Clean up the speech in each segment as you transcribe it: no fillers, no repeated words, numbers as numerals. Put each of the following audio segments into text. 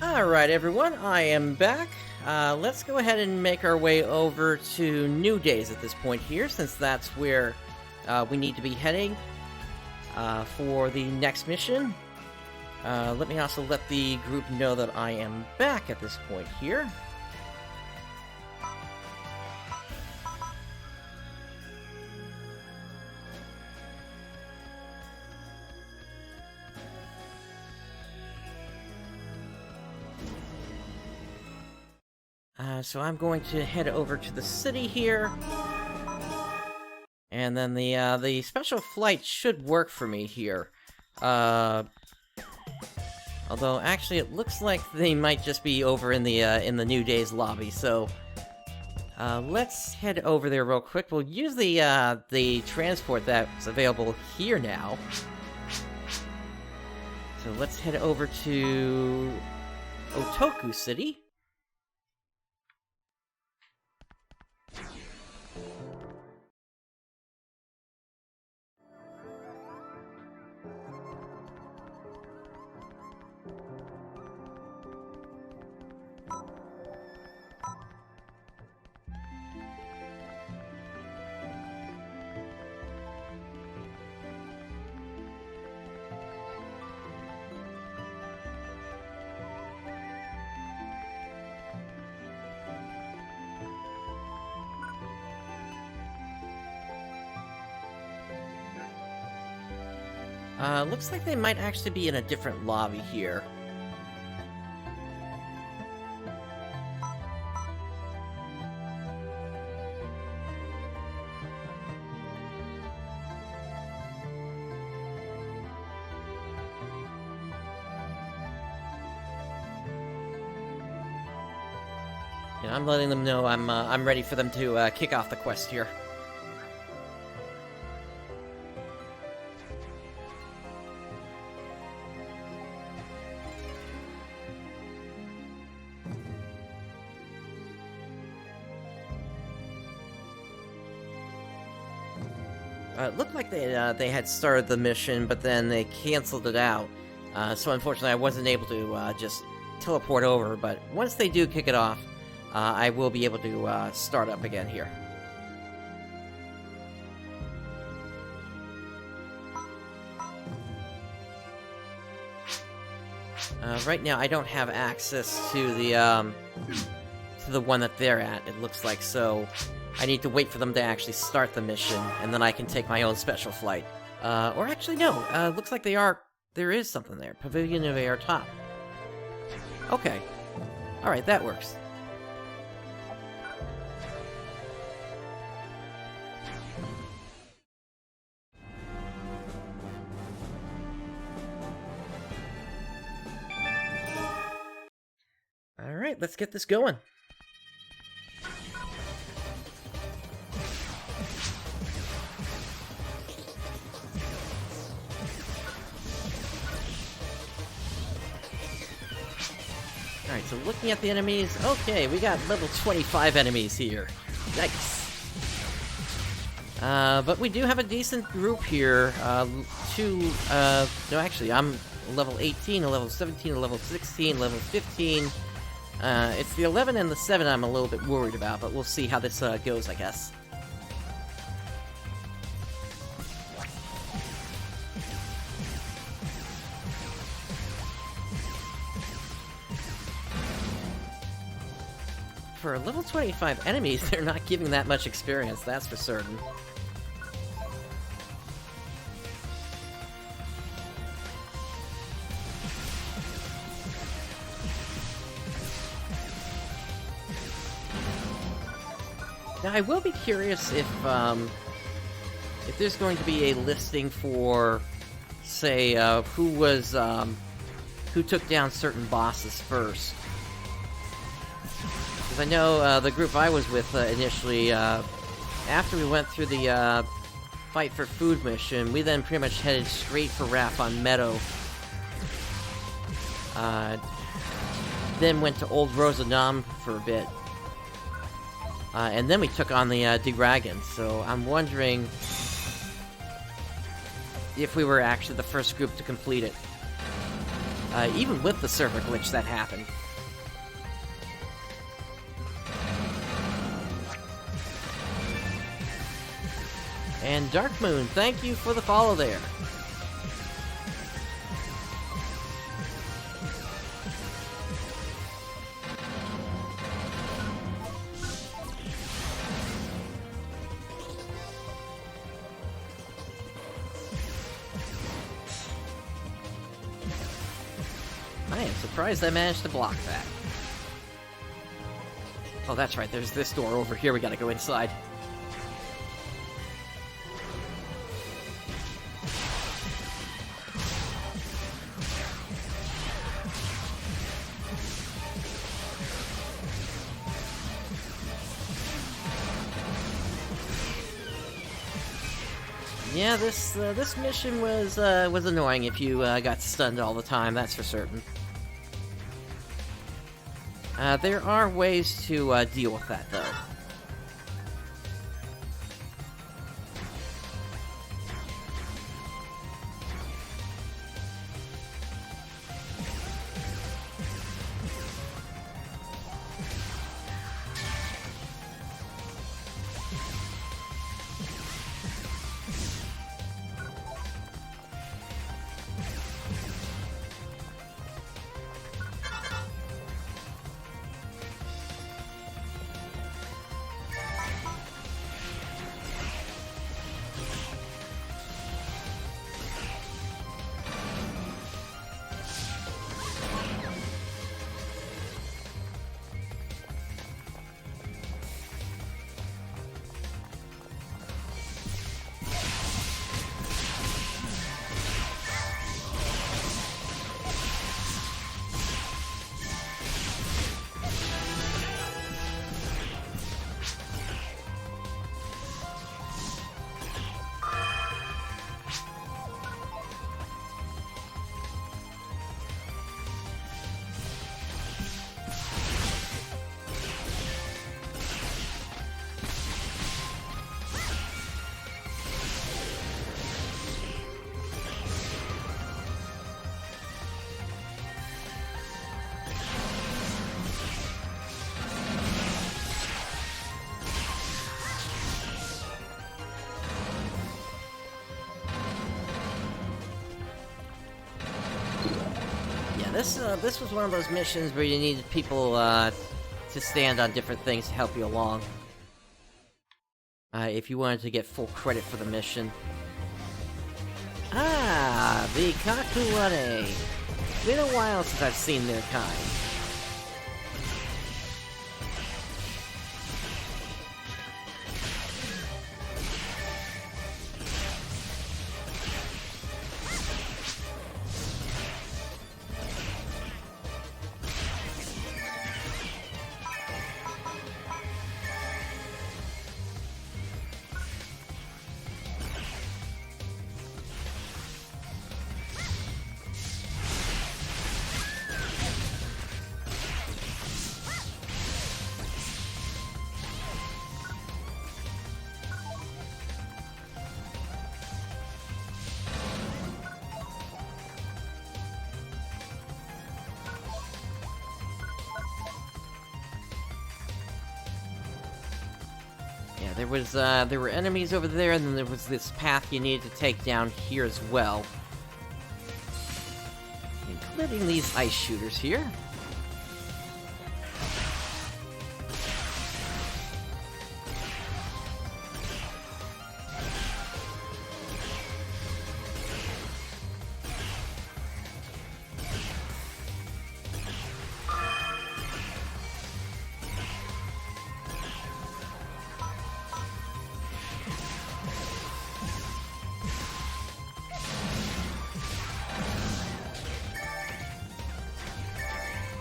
Alright everyone, I am back. Let's go ahead and make our way over to New Days at this point here, since that's where we need to be heading for the next mission. Let me also let the group know that I am back at this point here. So I'm going to head over to the city here. And then the special flight should work for me here. Although actually it looks like they might just be over in the New Days lobby, so let's head over there real quick. We'll use the transport that's available here now. So let's head over to Otoku City. Looks like they might actually be in a different lobby here. And I'm letting them know I'm ready for them to kick off the quest here. It looked like they had started the mission, but then they canceled it out. So unfortunately I wasn't able to just teleport over, but once they do kick it off, I will be able to start up again here. Right now I don't have access to the one that they're at, it looks like, so I need to wait for them to actually start the mission, and then I can take my own special flight. Or actually, no. Looks like there is something there. Pavilion of Air Top. Okay. Alright, that works. Alright, let's get this going. Alright, so looking at the enemies, okay, we got level 25 enemies here. Yikes. But we do have a decent group here. No, actually, I'm level 18, a level 17, a level 16, level 15. It's the 11 and the 7 I'm a little bit worried about, but we'll see how this goes, I guess. For level 25 enemies, they're not giving that much experience, that's for certain. Now, I will be curious if there's going to be a listing for, say, who took down certain bosses first. Because I know the group I was with initially, after we went through the Fight for Food mission, we then pretty much headed straight for Raffon Meadow. Then went to Old Rosendamm for a bit. And then we took on the Ragan, so I'm wondering if we were actually the first group to complete it. even with the server glitch that happened. And Dark Moon, thank you for the follow there. I am surprised I managed to block that. Oh, that's right, there's this door over here we gotta go inside. Yeah, this mission was annoying if you got stunned all the time, that's for certain. There are ways to deal with that, though. This was one of those missions where you needed people to stand on different things to help you along. If you wanted to get full credit for the mission. Ah, the Kakuway. It's been a while since I've seen their kind. Yeah, there were enemies over there, and then there was this path you needed to take down here as well. Including these ice shooters here.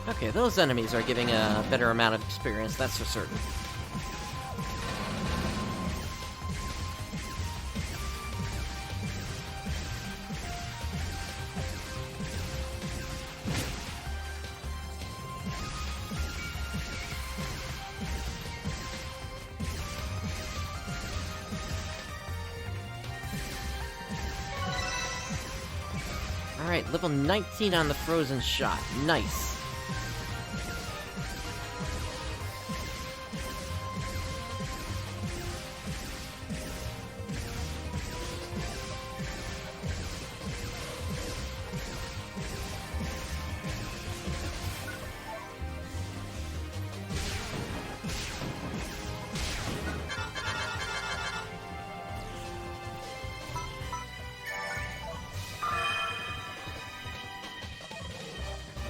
Okay, those enemies are giving a better amount of experience, that's for certain. Alright, level 19 on the frozen shot. Nice.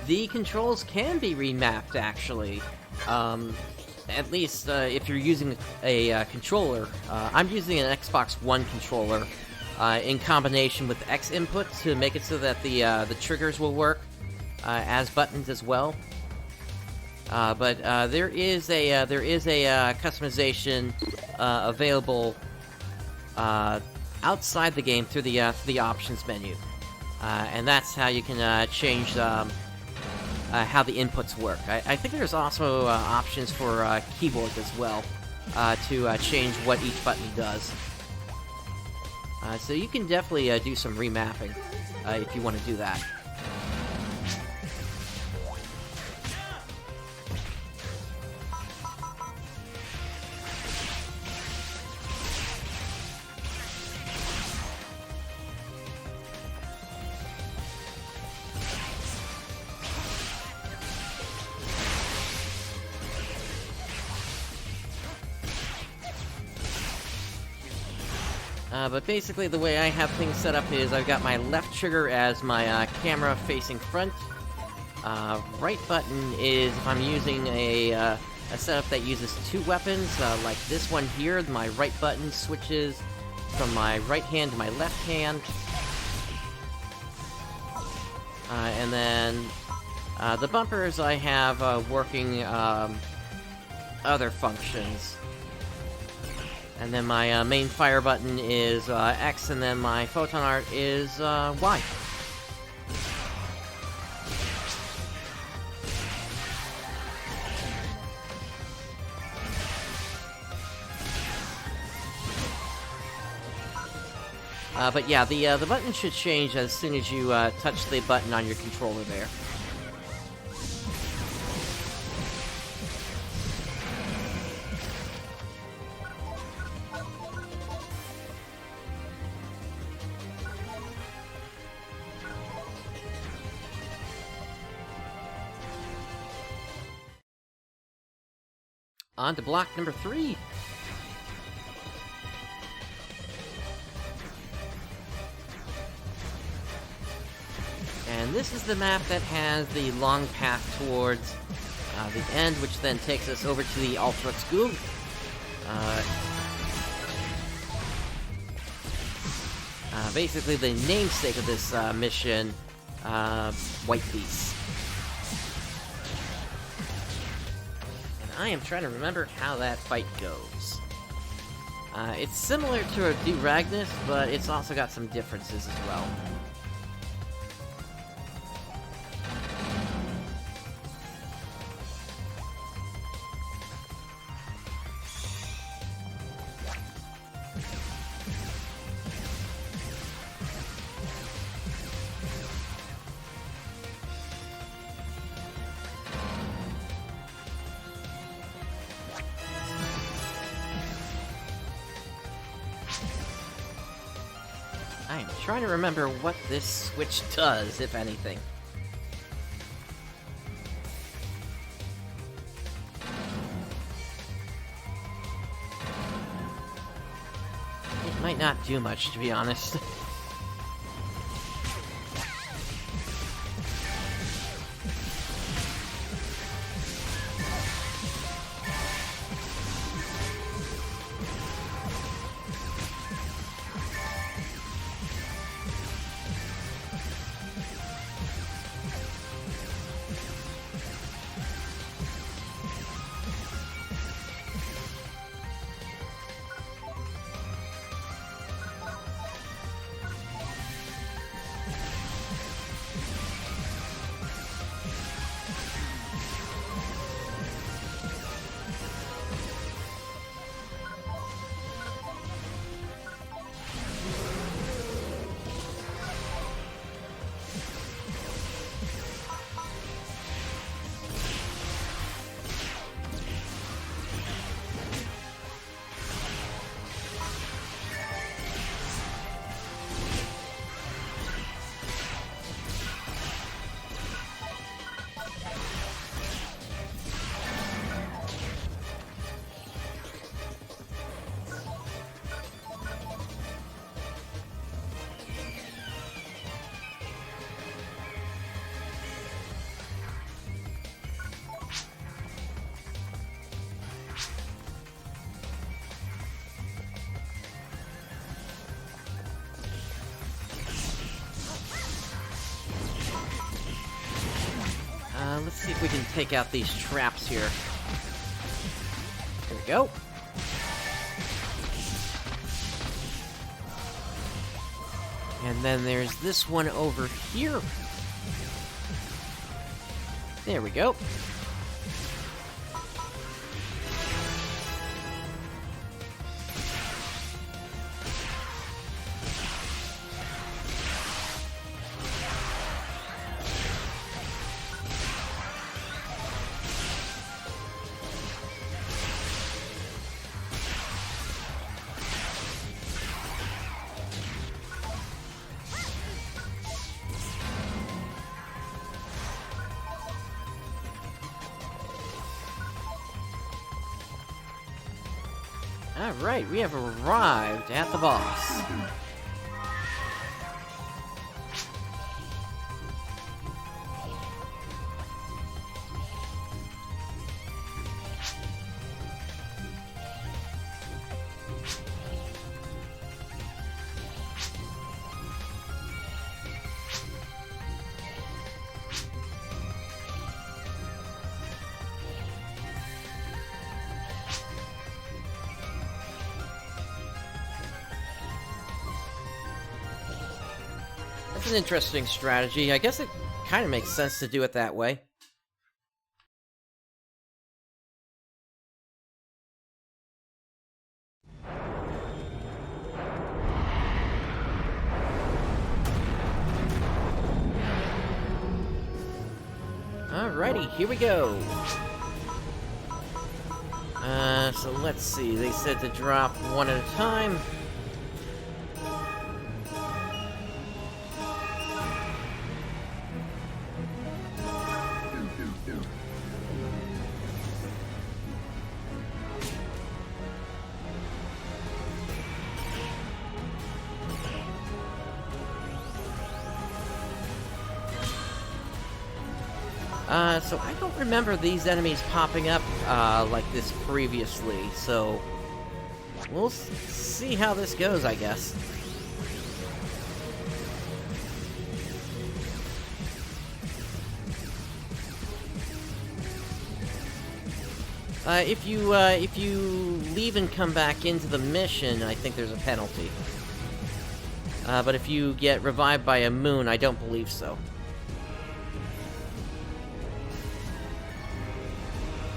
The controls can be remapped, actually. At least if you're using a controller. I'm using an Xbox One controller in combination with X input to make it so that the triggers will work as buttons as well. But there is a customization available outside the game through the options menu, and that's how you can change how the inputs work. I think there's also options for keyboards as well to change what each button does. So you can definitely do some remapping if you want to do that. But basically the way I have things set up is I've got my left trigger as my camera facing front. Right button is if I'm using a setup that uses two weapons, like this one here. My right button switches from my right hand to my left hand. And then the bumpers I have working other functions. And then my main fire button is X, and then my photon art is Y. But yeah, the button should change as soon as you touch the button on your controller there. On to block number 3. And this is the map that has the long path towards the end, which then takes us over to the Ultra School. Basically the namesake of this mission, White Beast. I am trying to remember how that fight goes. It's similar to a Duragnus, but it's also got some differences as well. I am trying to remember what this switch does, if anything. It might not do much, to be honest. let's see if we can take out these traps here. There we go. And then there's this one over here. There we go. Alright, we have arrived at the boss. That's an interesting strategy. I guess it kind of makes sense to do it that way. Alrighty, here we go. So let's see. They said to drop one at a time. So I don't remember these enemies popping up, like this previously, so we'll see how this goes, I guess. If you leave and come back into the mission, I think there's a penalty. But if you get revived by a moon, I don't believe so.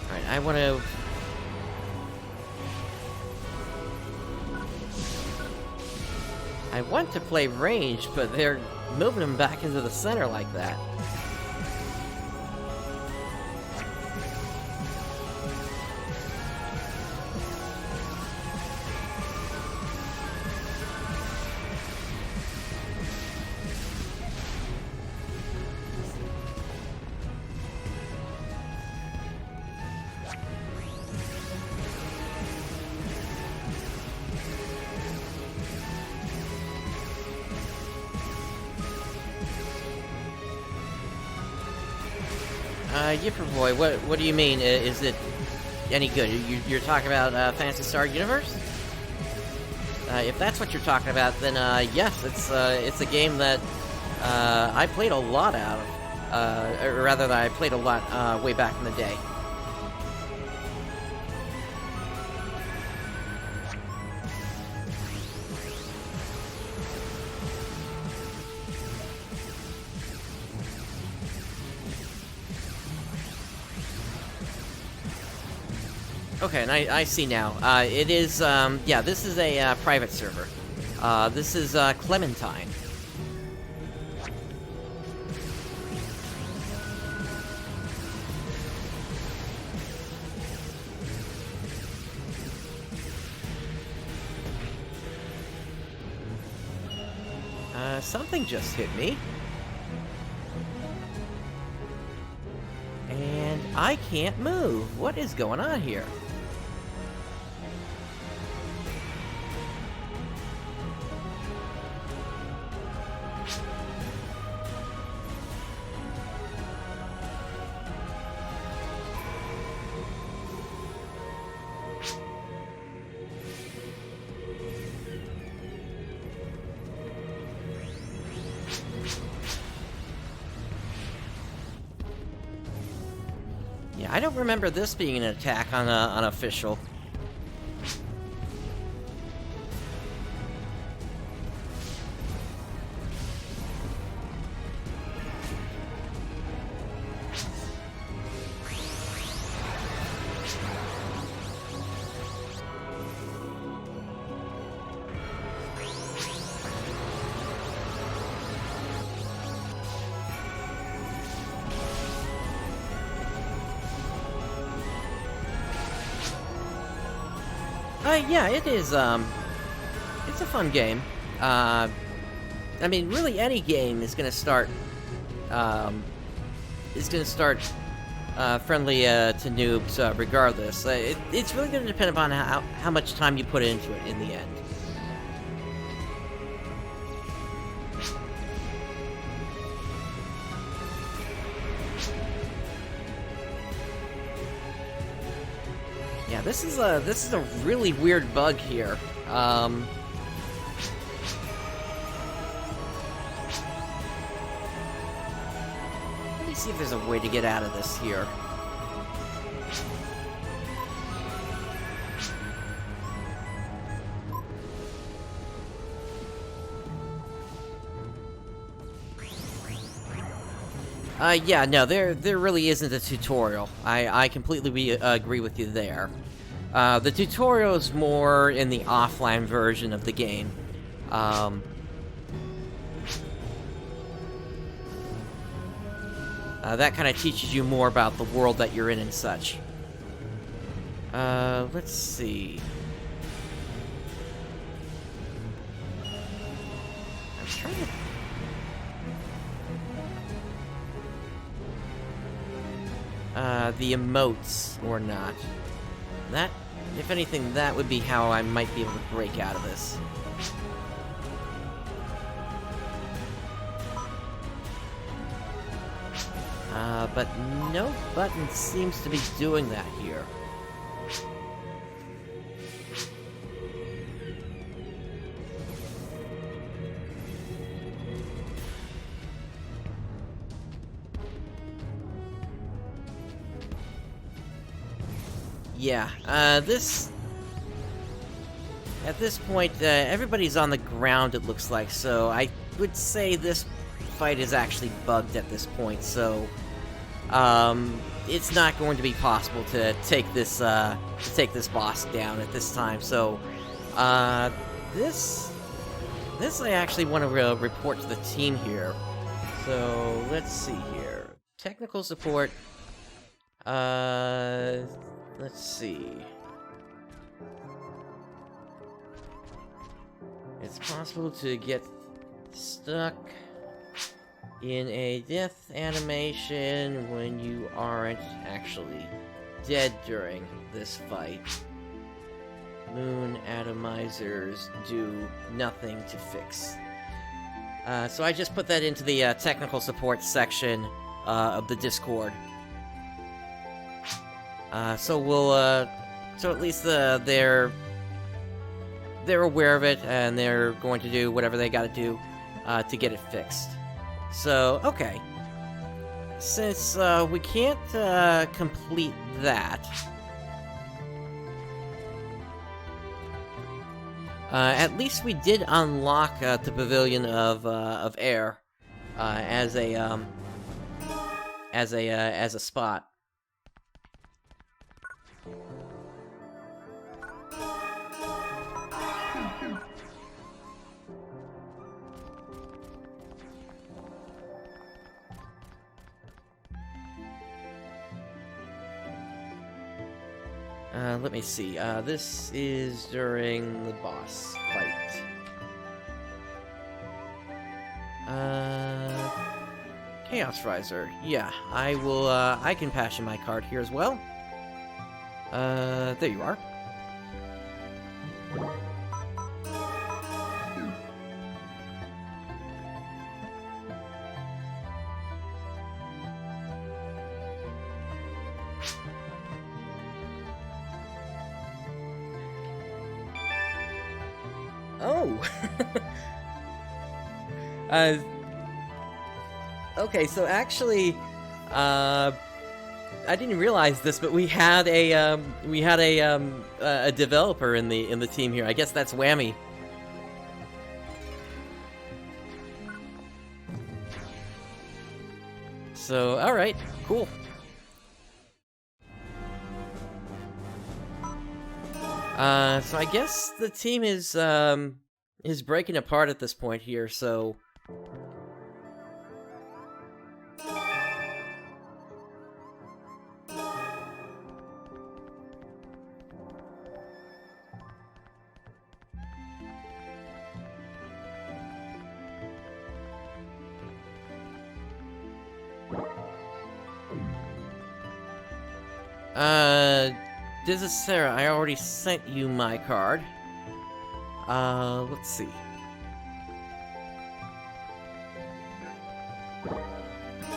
Alright, I want to play range, but they're moving them back into the center like that. Yipper Boy, what do you mean? Is it any good? You're talking about Phantasy Star Universe? If that's what you're talking about, then yes, it's a game that I played a lot out of, or rather, that I played a lot way back in the day. Okay, and I see now. It is, yeah, this is a private server. This is Clementine. Something just hit me. And I can't move. What is going on here? Yeah, I don't remember this being an attack on an official. Yeah, it is, it's a fun game. I mean, really any game is gonna start, friendly, to noobs, regardless. It's really gonna depend upon how much time you put into it in the end. Yeah, this is a really weird bug here. Let me see if there's a way to get out of this here. Yeah, no, there really isn't a tutorial. I completely agree with you there. The tutorial is more in the offline version of the game. That kind of teaches you more about the world that you're in and such. Let's see. I'm trying to... the emotes, or not. That, if anything, that would be how I might be able to break out of this. But no button seems to be doing that here. Yeah, at this point, everybody's on the ground, it looks like, so I would say this fight is actually bugged at this point, so, it's not going to be possible to take this boss down at this time, so, this I actually want to report to the team here. So, let's see here. Technical support, let's see. It's possible to get stuck in a death animation when you aren't actually dead during this fight. Moon atomizers do nothing to fix. So I just put that into the technical support section of the Discord. So we'll, so at least they're aware of it, and they're going to do whatever they gotta do to get it fixed. So, okay. Since we can't complete that, at least we did unlock the Pavilion of Air as a spot. Let me see. This is during the boss fight. Chaos Riser. Yeah, I will, I can pass you my card here as well. There you are. Oh! Okay, so actually, I didn't realize this, but we had a developer in the team here. I guess that's Whammy. So, all right, cool. So I guess the team is breaking apart at this point here. So. This is Sarah. I already sent you my card. Let's see.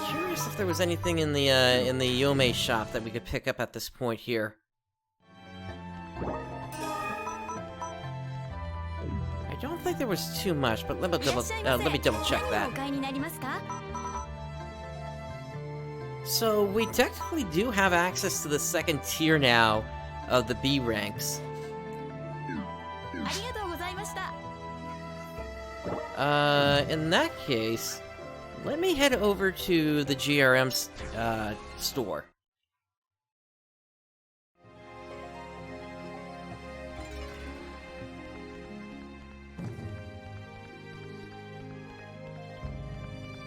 Curious if there was anything in the Yome shop that we could pick up at this point here. I don't think there was too much, but let me double check that. So we technically do have access to the second tier now of the B ranks. In that case, let me head over to the GRM store.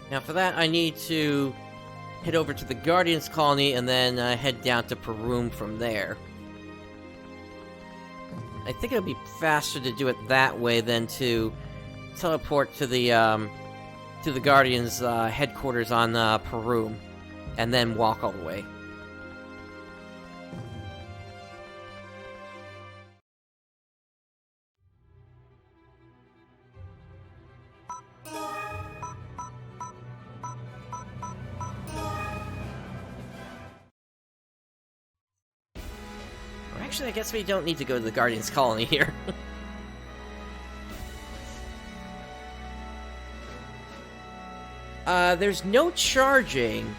Now for that, I need to head over to the Guardian's Colony and then head down to Parum from there. I think it'll be faster to do it that way than to teleport to the Guardian's headquarters on Parum and then walk all the way. Actually, I guess we don't need to go to the Guardian's Colony here. There's no charging,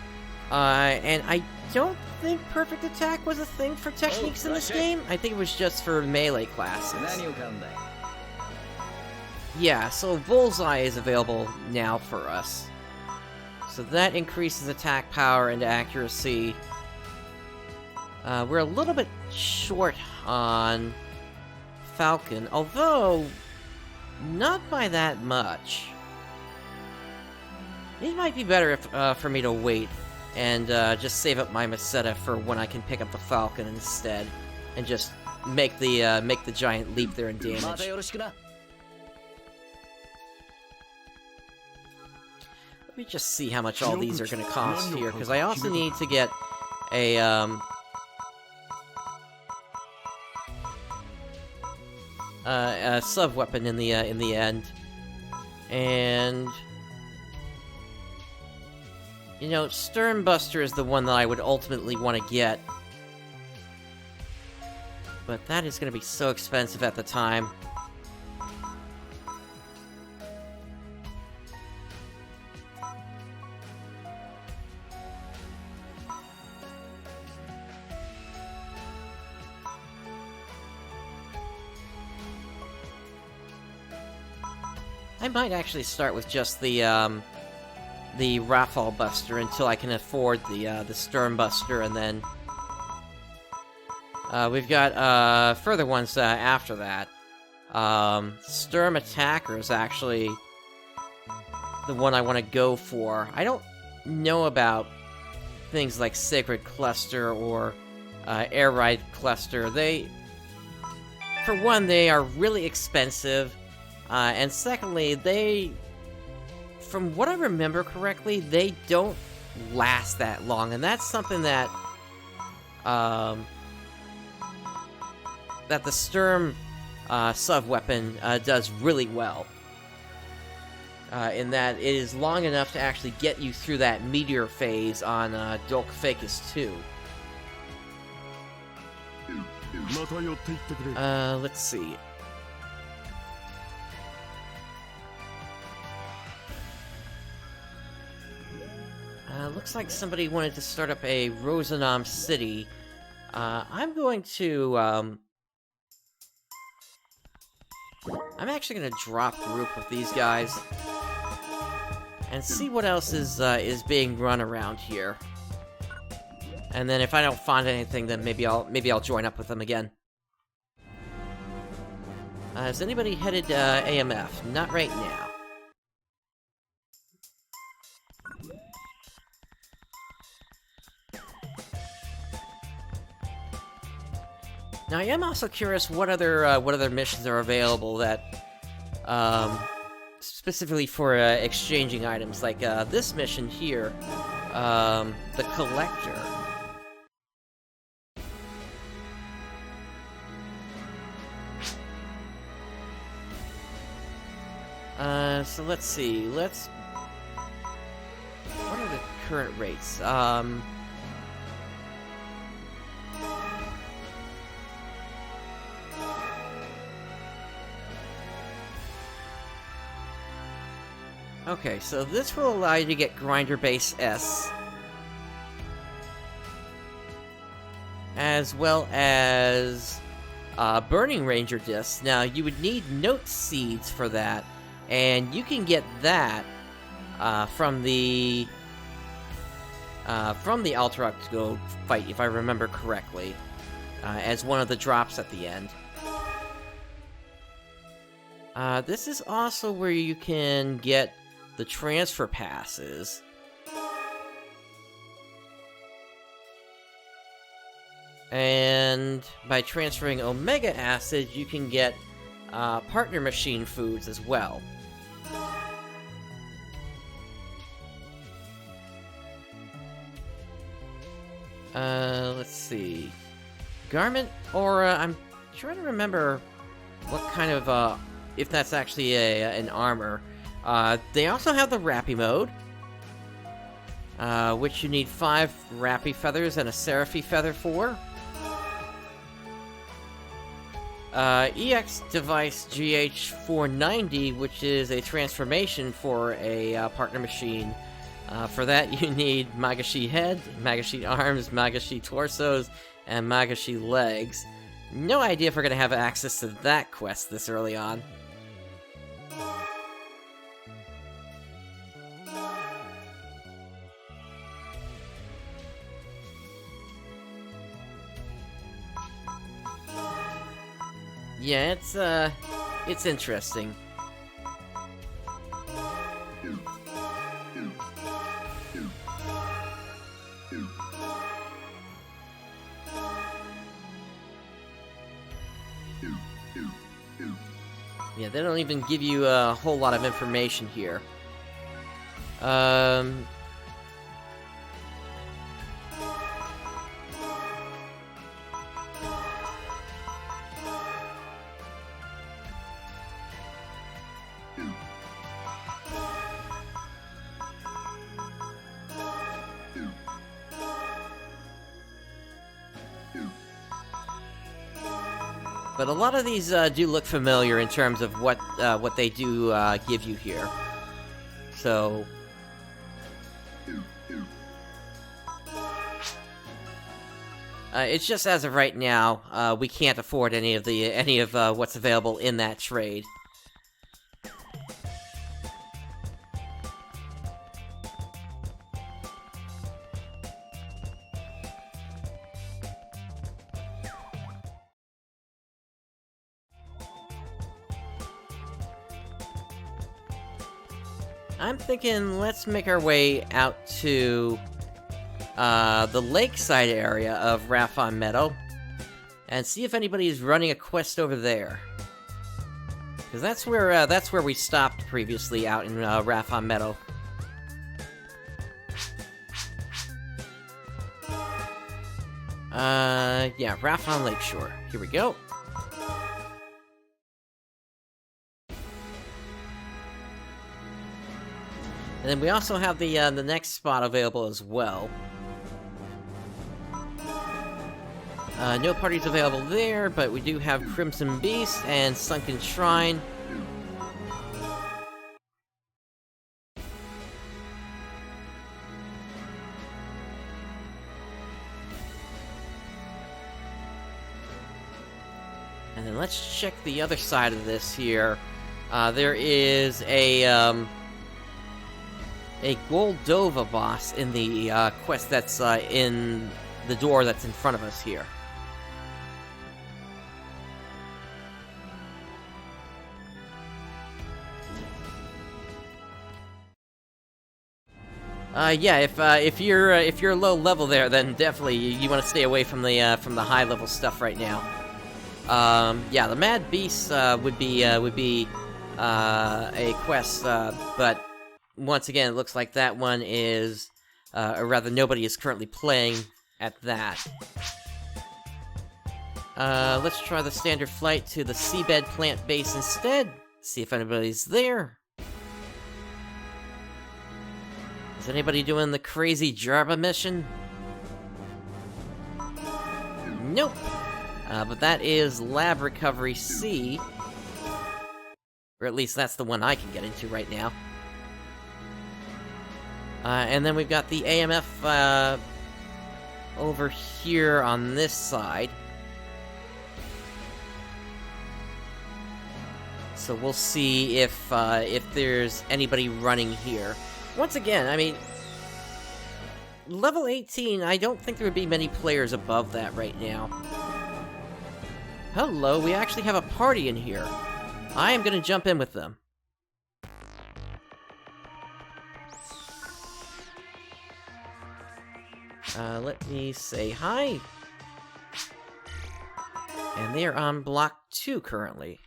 and I don't think Perfect Attack was a thing for techniques in this game. I think it was just for melee classes. Yeah, so Bullseye is available now for us. So that increases attack power and accuracy. We're a little bit short on Falcon, although not by that much. It might be better if, for me to wait and just save up my Meseta for when I can pick up the Falcon instead, and just make the giant leap there in damage. Let me just see how much all these are going to cost here, because I also need to get a sub-weapon in the end. And you know, Sternbuster is the one that I would ultimately want to get. But that is going to be so expensive at the time. I might actually start with just the Raffon Buster until I can afford the Sternbuster, and then we've got further ones after that. Sturm Attacker is actually the one I want to go for. I don't know about things like Sacred Cluster or Air Ride Cluster. For one, they are really expensive. And secondly, from what I remember correctly, they don't last that long, and that's something that the Sturm sub-weapon does really well. In that it is long enough to actually get you through that meteor phase on Dolk Facus 2. Let's see. Looks like somebody wanted to start up a Rosenam city. I'm going to, I'm actually gonna drop group with these guys and see what else is being run around here. And then if I don't find anything, then maybe I'll join up with them again. Is anybody headed AMF? Not right now. Now, I am also curious what other missions are available that, specifically for exchanging items, like this mission here, the Collector. So let's see. What are the current rates? Okay, so this will allow you to get Grinder Base S, as well as Burning Ranger Discs. Now, you would need Note Seeds for that, and you can get that from the Alterocto fight, if I remember correctly, as one of the drops at the end. This is also where you can get the transfer passes. And by transferring Omega Acid, you can get partner machine foods as well. Let's see. Garment Aura, I'm trying to remember what kind of, if that's actually an armor. They also have the Rappy mode, which you need 5 Rappy feathers and a Seraphy feather for. EX Device GH490, which is a transformation for a partner machine. For that, you need Magashi Head, Magashi Arms, Magashi Torsos, and Magashi Legs. No idea if we're going to have access to that quest this early on. Yeah, it's interesting. Yeah, they don't even give you a whole lot of information here. But a lot of these do look familiar in terms of what they do give you here. So it's just as of right now, we can't afford any of what's available in that trade. I'm thinking let's make our way out to the lakeside area of Raffon Meadow and see if anybody's running a quest over there. Because that's where we stopped previously, out in Raffon Meadow. Yeah, Raffon Lakeshore. Here we go. And then we also have the next spot available as well. No parties available there, but we do have Crimson Beast and Sunken Shrine. And then let's check the other side of this here. There is a Goldova boss in the quest that's in the door that's in front of us here. Yeah, if you're low level there, then definitely you want to stay away from the high level stuff right now. Yeah, the Mad Beast would be a quest, but once again, it looks like that one is, or rather, nobody is currently playing at that. Let's try the standard flight to the seabed plant base instead. See if anybody's there. Is anybody doing the crazy Jarba mission? Nope. But that is Lab Recovery C. Or at least that's the one I can get into right now. And then we've got the AMF over here on this side. So we'll see if there's anybody running here. Once again, I mean, level 18, I don't think there would be many players above that right now. Hello, we actually have a party in here. I am gonna jump in with them. Let me say hi. And they're on block 2 currently.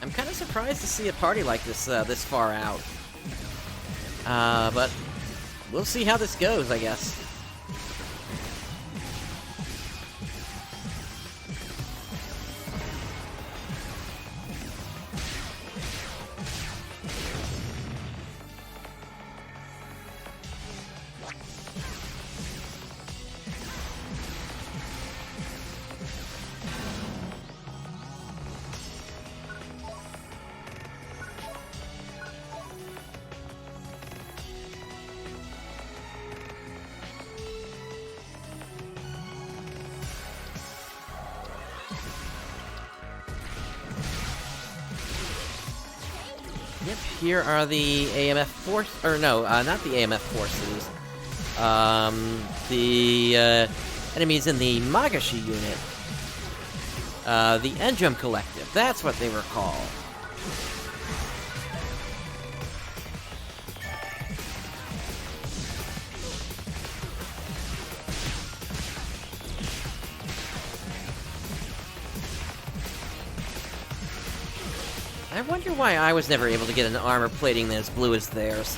I'm kind of surprised to see a party like this this far out. But we'll see how this goes, I guess. Yep, here are the AMF force, or no, not the AMF forces. The enemies in the Magashi unit. The Endrum Collective, that's what they were called. I wonder why I was never able to get an armor plating as blue as theirs.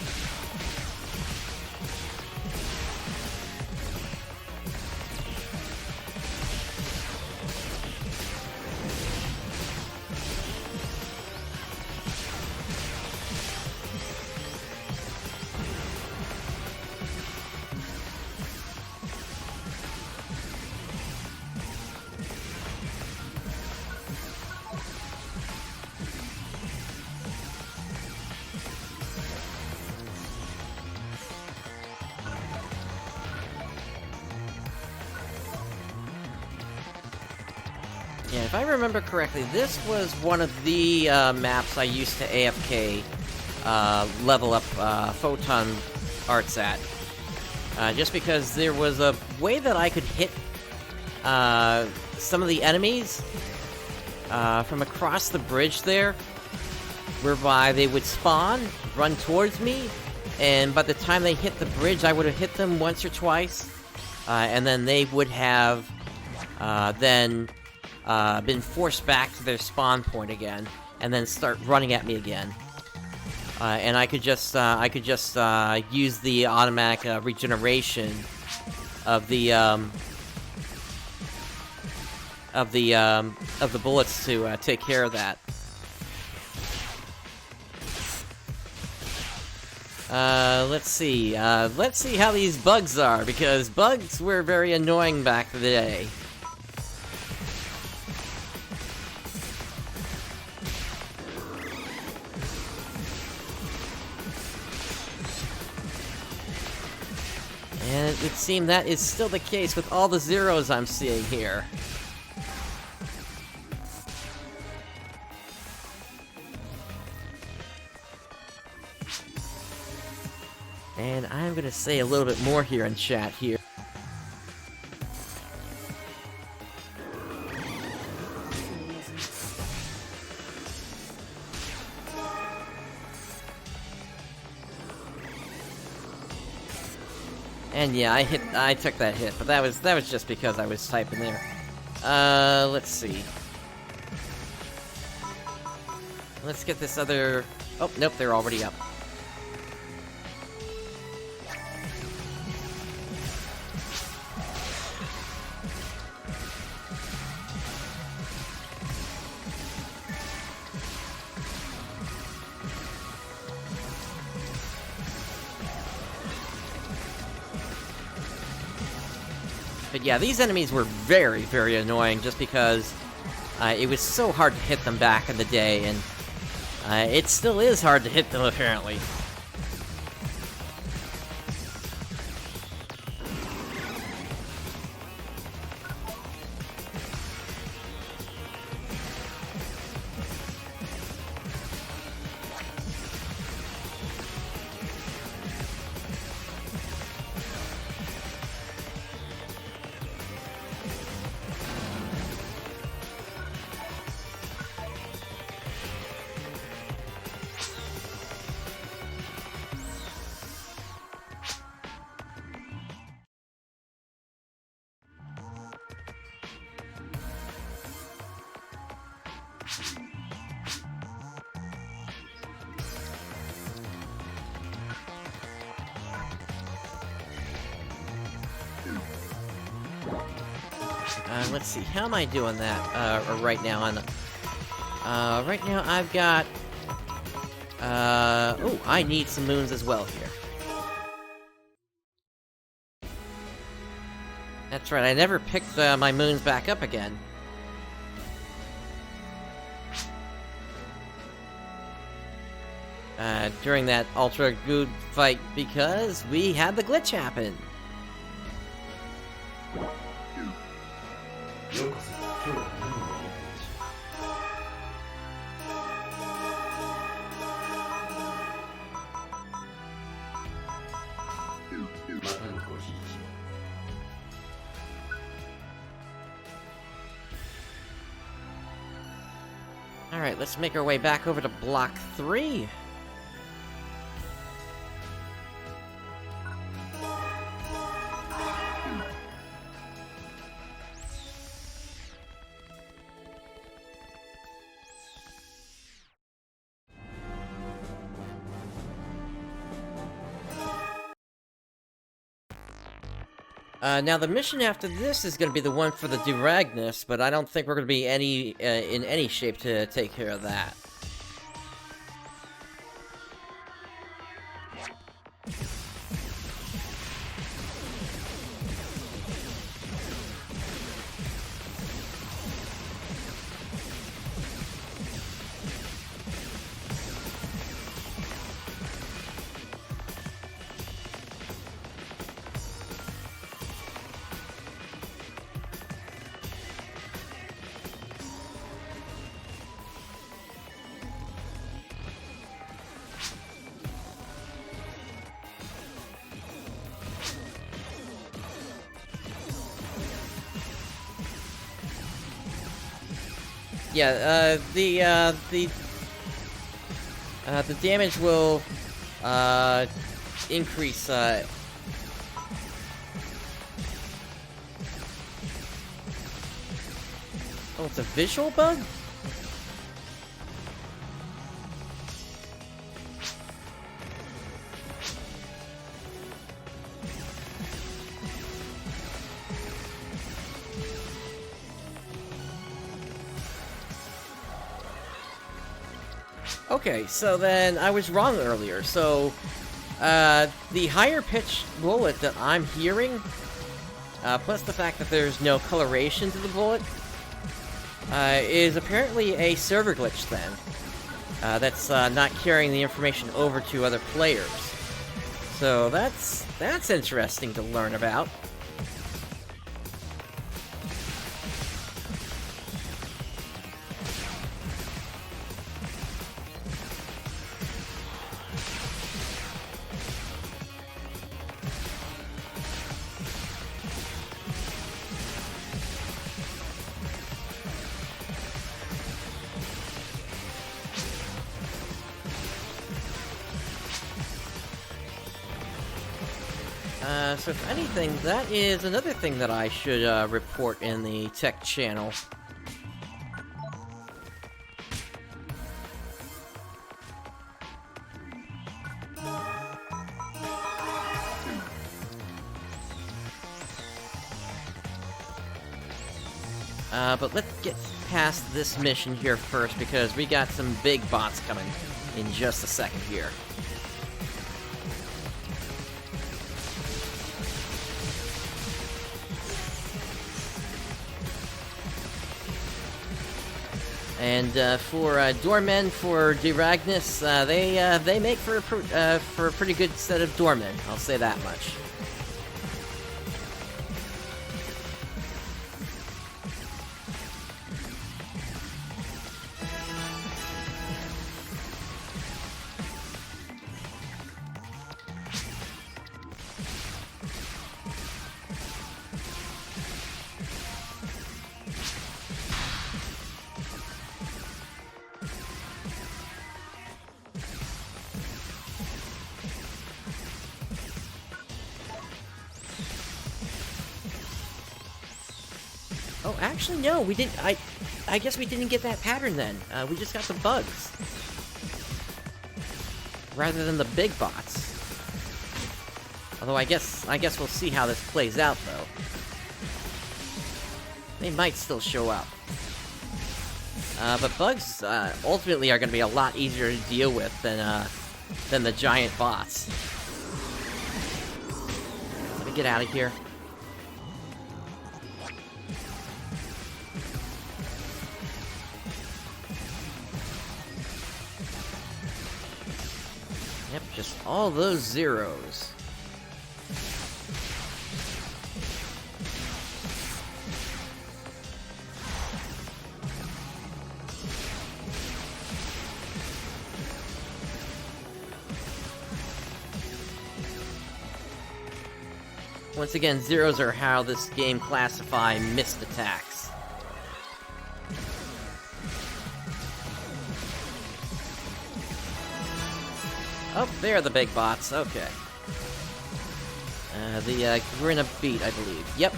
Yeah, if I remember correctly, this was one of the maps I used to AFK level up photon arts at. Just because there was a way that I could hit some of the enemies from across the bridge there, whereby they would spawn, run towards me, and by the time they hit the bridge, I would have hit them once or twice, and then they would have been forced back to their spawn point again, and then start running at me again. And I could just use the automatic regeneration of the of the bullets to take care of that. Let's see how these bugs are, because bugs were very annoying back in the day. And it would seem that is still the case with all the zeros I'm seeing here. And I'm gonna say a little bit more here in chat here. And yeah, I took that hit, but that was just because I was typing there. Let's see. Let's get this other... Oh, nope, they're already up. But yeah, these enemies were very, very annoying just because it was so hard to hit them back in the day, and it still is hard to hit them, apparently. Let's see, how am I doing that, right now on... right now I've got... oh, I need some moons as well here. That's right, I never picked, my moons back up again. During that Ultra Good fight, because we had the glitch happen. Alright, let's make our way back over to Block 3. Now the mission after this is going to be the one for the Duragnus, but I don't think we're going to be in any shape to take care of that. Yeah, the damage will, increase, Oh, it's a visual bug? Okay, so then I was wrong earlier. So, the higher pitched bullet that I'm hearing, plus the fact that there's no coloration to the bullet, is apparently a server glitch then. That's not carrying the information over to other players. So that's interesting to learn about. So if anything, that is another thing that I should report in the tech channel. But let's get past this mission here first, because we got some big bots coming in just a second here. And for doormen for Diragnus, they make for a pretty good set of doormen. I'll say that much. Oh, actually, no, we didn't. I guess we didn't get that pattern then. We just got the bugs, rather than the big bots. Although I guess we'll see how this plays out, though. They might still show up. But bugs ultimately are going to be a lot easier to deal with than the giant bots. Let me get out of here. Yep, just all those zeros. Once again, zeros are how this game classify missed attacks. Oh, there are the big bots. Okay. The Grinna Bete, I believe. Yep.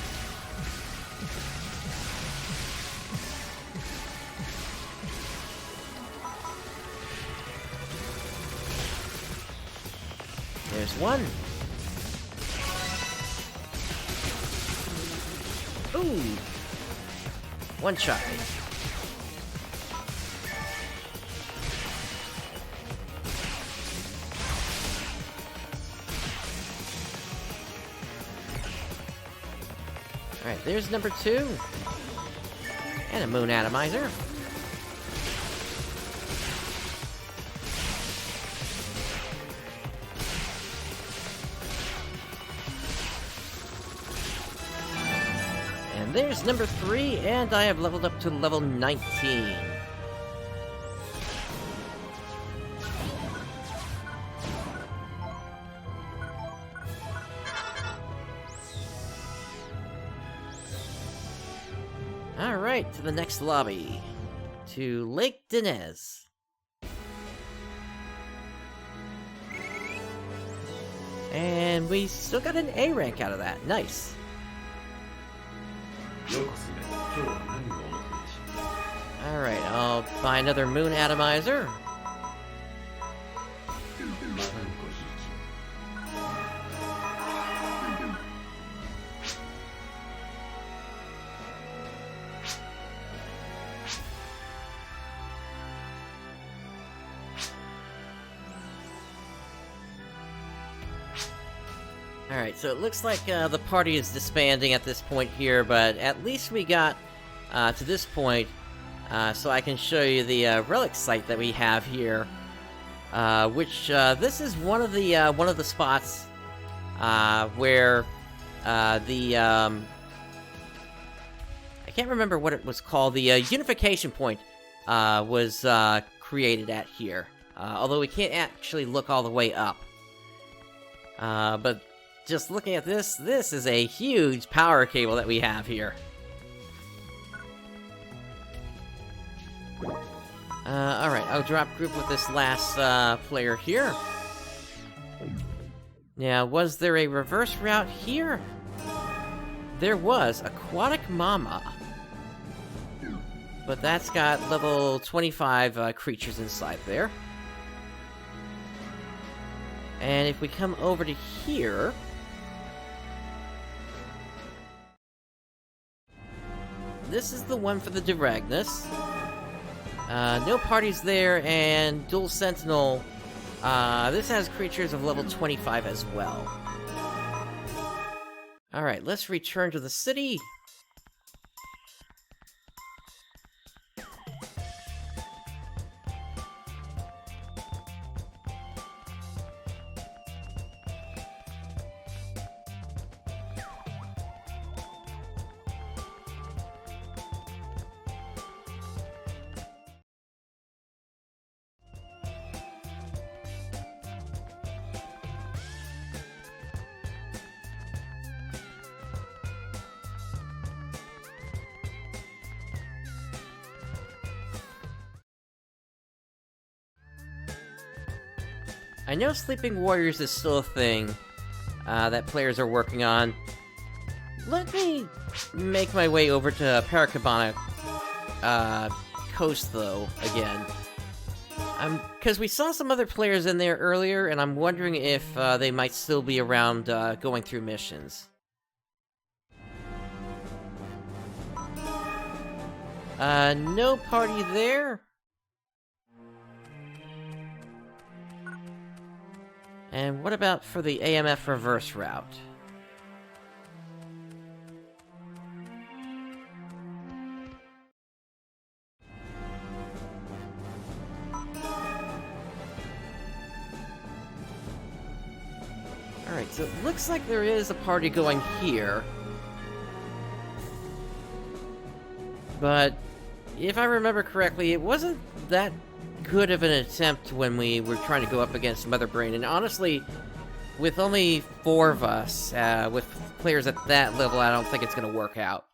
There's one. Ooh! One shot. Alright, there's number 2. And a moon atomizer. And there's number 3, and I have leveled up to level 19. Alright, to the next lobby. To Lake Dinez. And we still got an A rank out of that. Nice. Alright, I'll buy another moon atomizer. Alright, so it looks like the party is disbanding at this point here, but at least we got to this point, so I can show you the relic site that we have here, which this is one of the spots where I can't remember what it was called. The unification point was created at here, although we can't actually look all the way up. But just looking at this is a huge power cable that we have here. Alright, I'll drop group with this last player here. Now, was there a reverse route here? There was. Aquatic Mama. But that's got level 25 creatures inside there. And if we come over to here... this is the one for the Duragnus. No parties there, and Dual Sentinel. This has creatures of level 25 as well. Alright, let's return to the city. I know Sleeping Warriors is still a thing that players are working on. Let me make my way over to Paracabana Coast, though, again. Because we saw some other players in there earlier, and I'm wondering if they might still be around going through missions. No party there? And what about for the AMF reverse route? Alright, so it looks like there is a party going here. But if I remember correctly, it wasn't that good of an attempt when we were trying to go up against Mother Brain, and honestly, with only 4 of us, with players at that level, I don't think it's gonna work out.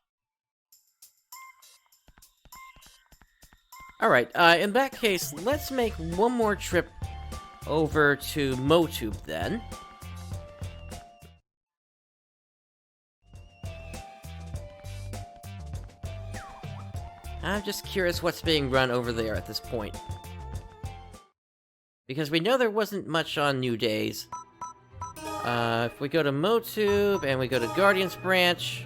Alright, in that case, let's make one more trip over to Motube, then. I'm just curious what's being run over there at this point. Because we know there wasn't much on New Days. If we go to Motube, and we go to Guardian's Branch...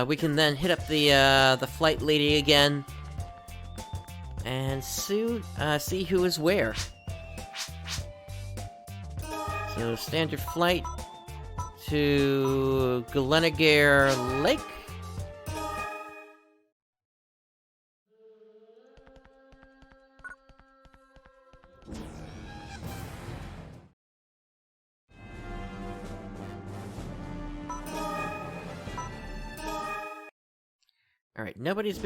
we can then hit up the flight lady again. And see who is where. So, standard flight to Galenigare Lake. Alright, nobody's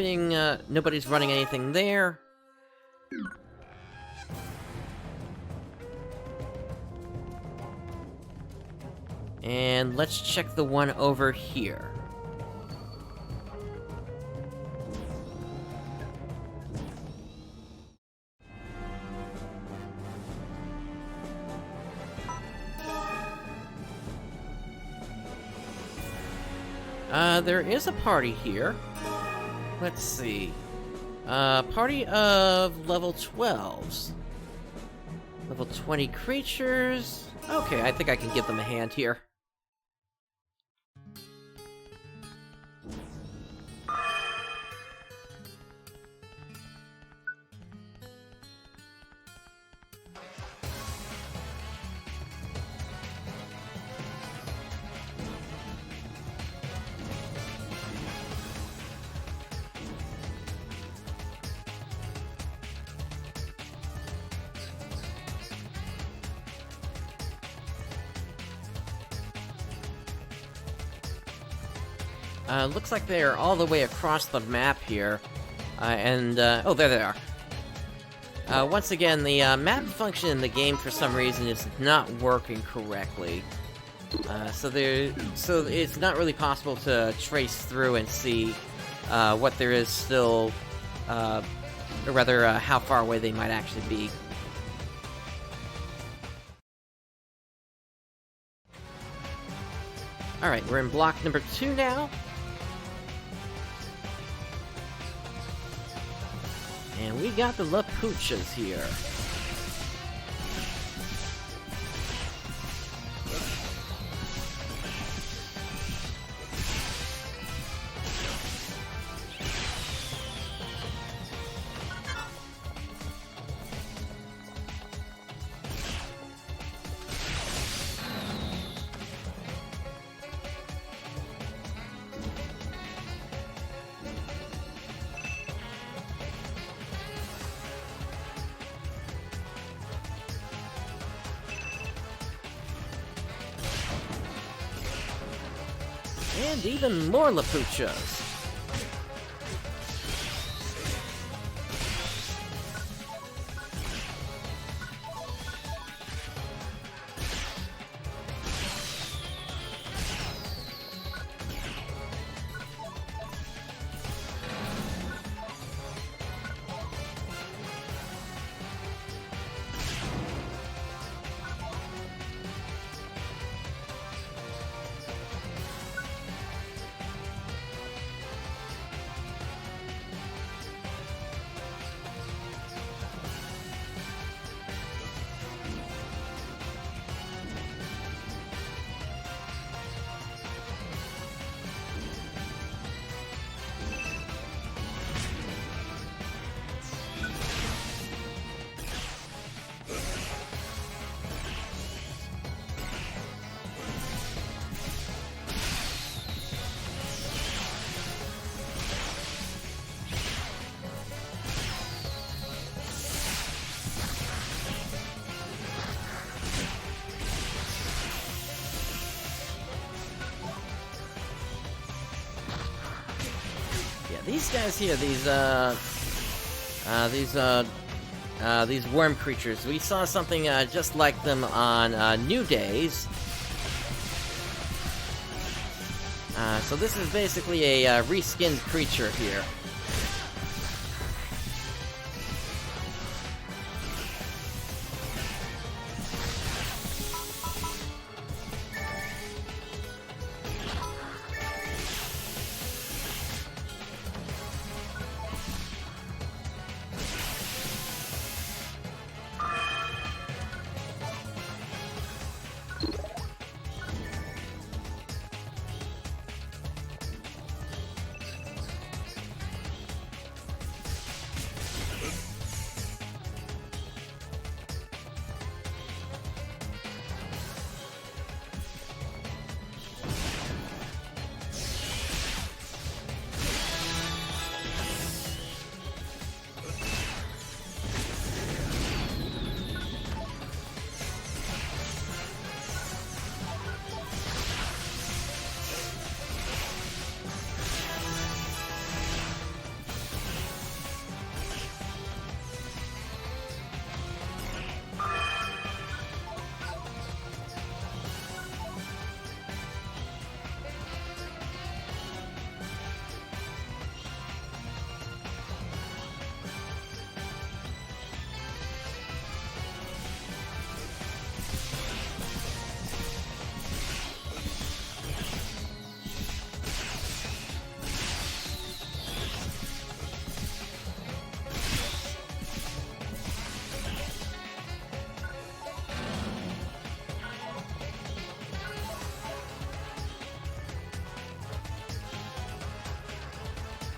running anything there. And let's check the one over here. There is a party here. Let's see. Party of level 12s. Level 20 creatures. Okay, I think I can give them a hand here. Looks like they're all the way across the map here. Oh, there they are. Once again, the map function in the game for some reason is not working correctly. So it's not really possible to trace through and see what there is still, or rather, how far away they might actually be. Alright, we're in block number 2 now. And we got the Lapuchas here. And even more Lapuchas. These guys here, these worm creatures, we saw something just like them on New Days. So this is basically a reskinned creature here.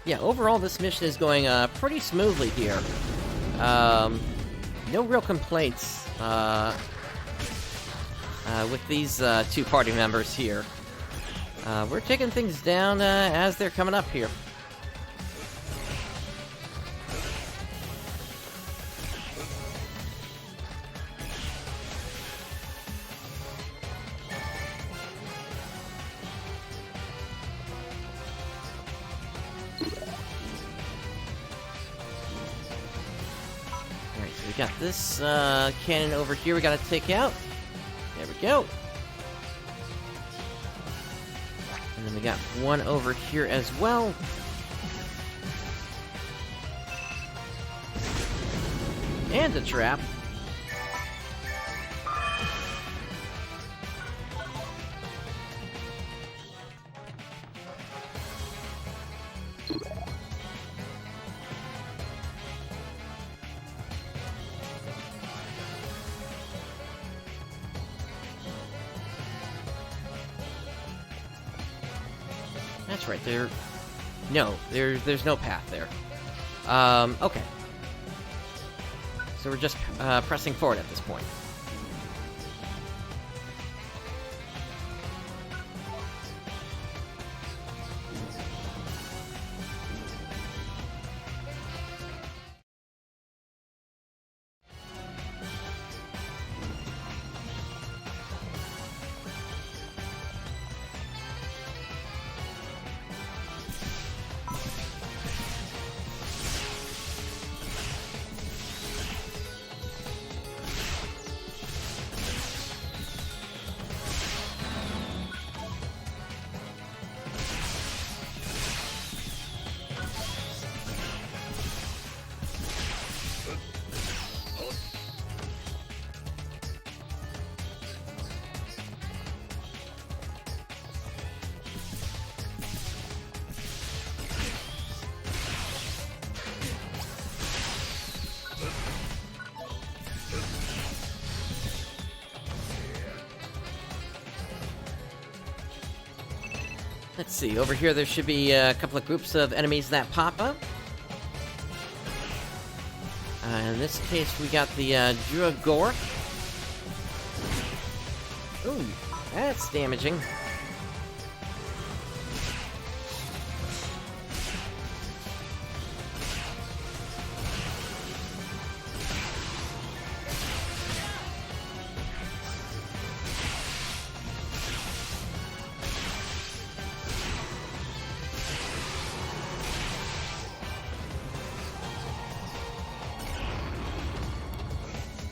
Yeah, overall this mission is going pretty smoothly here. No real complaints with these two party members here. We're taking things down as they're coming up here. we got this cannon over here we gotta take out. There we go. And then we got one over here as well. And a trap. That's right, there's no path there. Okay. So we're just pressing forward at this point. Let's see, over here there should be a couple of groups of enemies that pop up. In this case, we got the Dragor. Ooh, that's damaging.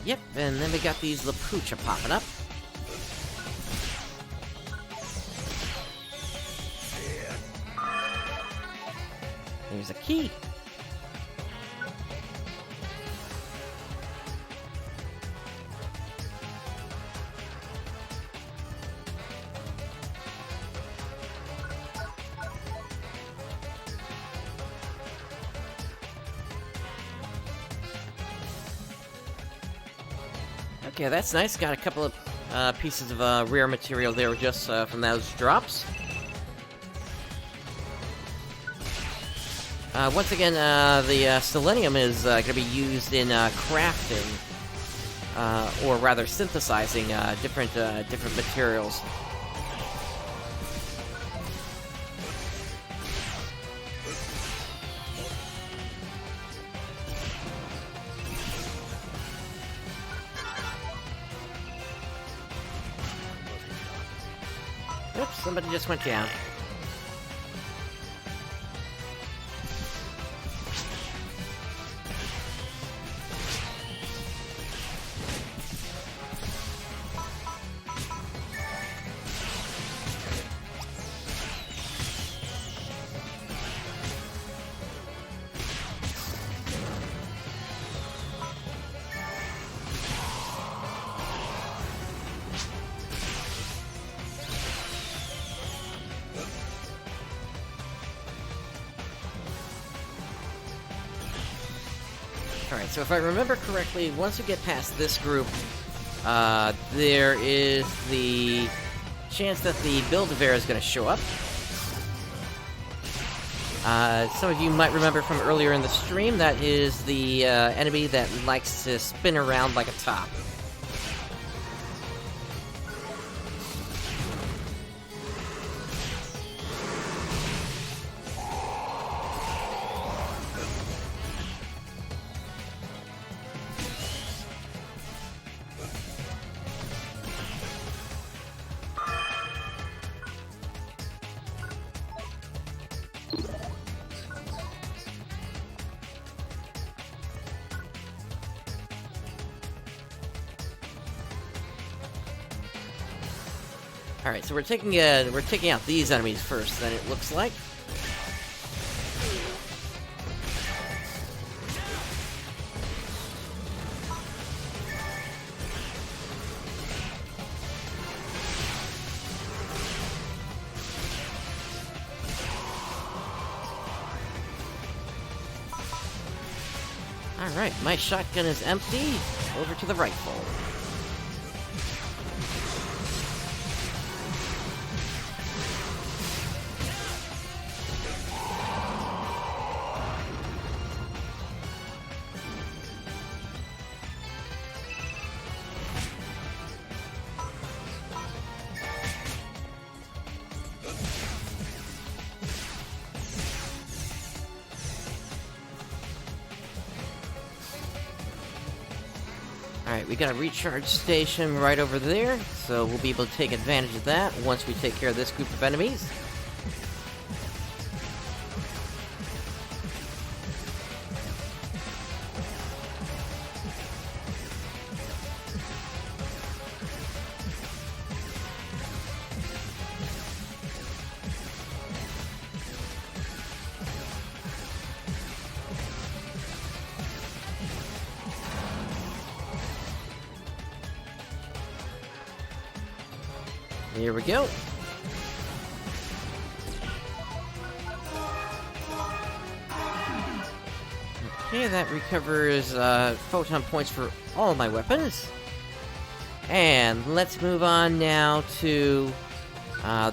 Yep, and then we got these Lapucha popping up. There's a key. Okay, that's nice. Got a couple of pieces of rare material there just from those drops. Once again, the selenium is going to be used in crafting, or rather synthesizing different materials. Oops, somebody just went down. Alright, so if I remember correctly, once you get past this group, there is the chance that the Build-A-Bear is going to show up. Some of you might remember from earlier in the stream, that is the enemy that likes to spin around like a top. Alright, so we're taking out these enemies first, then it looks like. Alright, my shotgun is empty. Over to the rifle. Alright, we got a recharge station right over there, so we'll be able to take advantage of that once we take care of this group of enemies. Here we go. Okay, that recovers photon points for all my weapons. And let's move on now to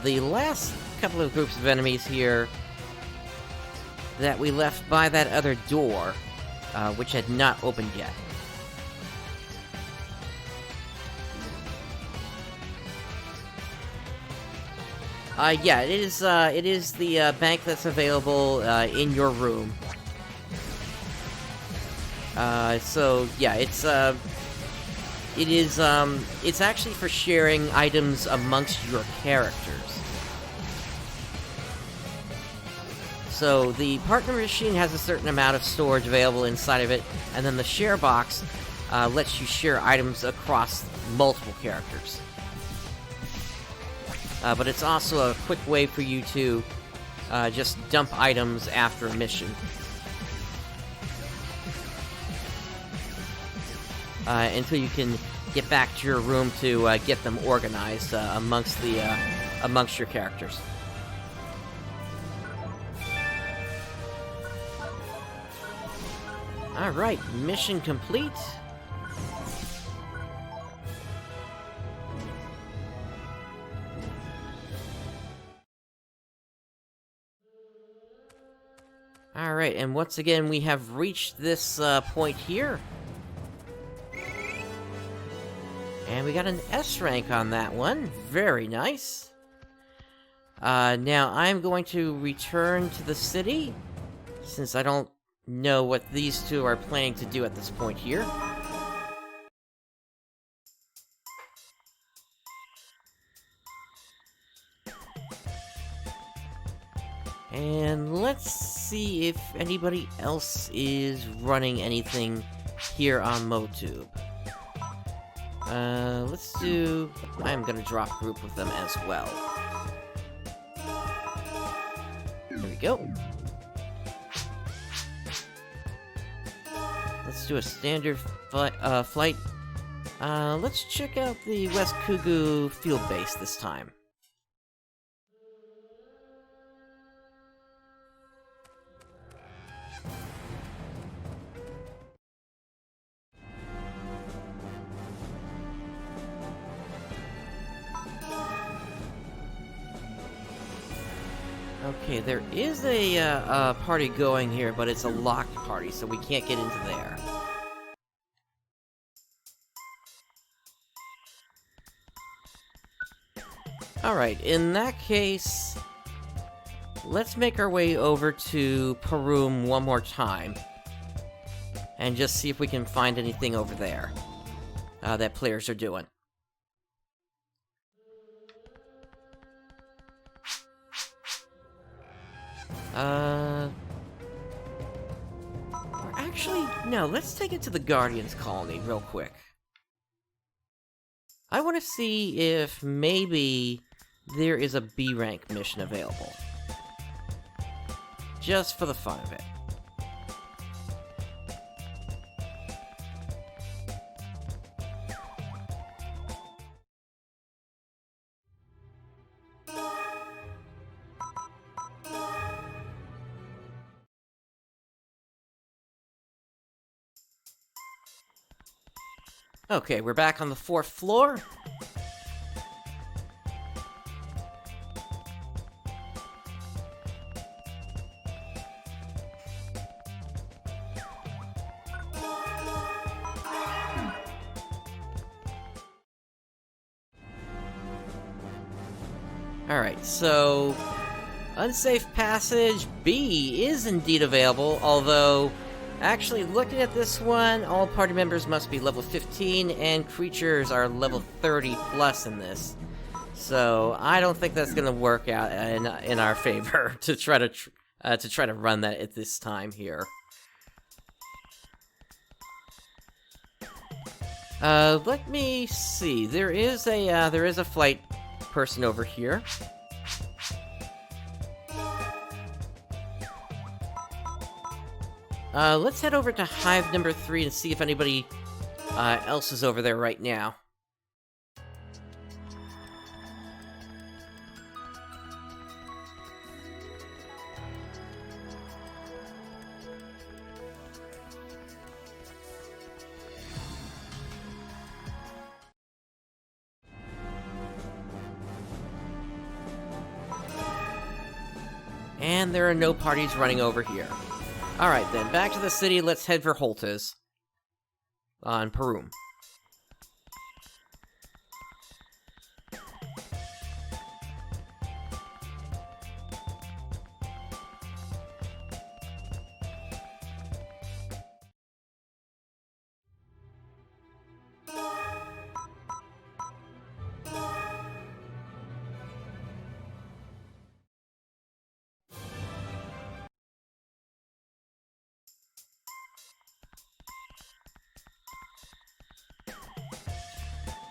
the last couple of groups of enemies here that we left by that other door, which had not opened yet. Yeah, it is the bank that's available in your room. So yeah, it's actually for sharing items amongst your characters. So the partner machine has a certain amount of storage available inside of it, and then the share box lets you share items across multiple characters. But it's also a quick way for you to just dump items after a mission. Until you can get back to your room to get them organized amongst your characters. Alright, mission complete. Alright, and once again, we have reached this point here. And we got an S rank on that one. Very nice. Now, I'm going to return to the city, since I don't know what these two are planning to do at this point here. And let's see if anybody else is running anything here on MoTube. Let's do... I'm gonna drop group with them as well. There we go. Let's do a standard flight. Let's check out the West Kugu field base this time. Okay, there is a party going here, but it's a locked party, so we can't get into there. Alright, in that case, let's make our way over to Parum one more time. And just see if we can find anything over there that players are doing. Or actually, no, let's take it to the Guardians colony real quick. I want to see if maybe there is a B rank mission available. Just for the fun of it. Okay, we're back on the 4th floor. Alright, so Unsafe Passage B is indeed available, although actually looking at this one, all party members must be level 15 and creatures are level 30 plus in this. So I don't think that's gonna work out in our favor to try to run that at this time here. Let me see. There is a flight person over here. Let's head over to Hive number 3 and see if anybody else is over there right now. And there are no parties running over here. Alright then, back to the city, let's head for Holta's. On Parum.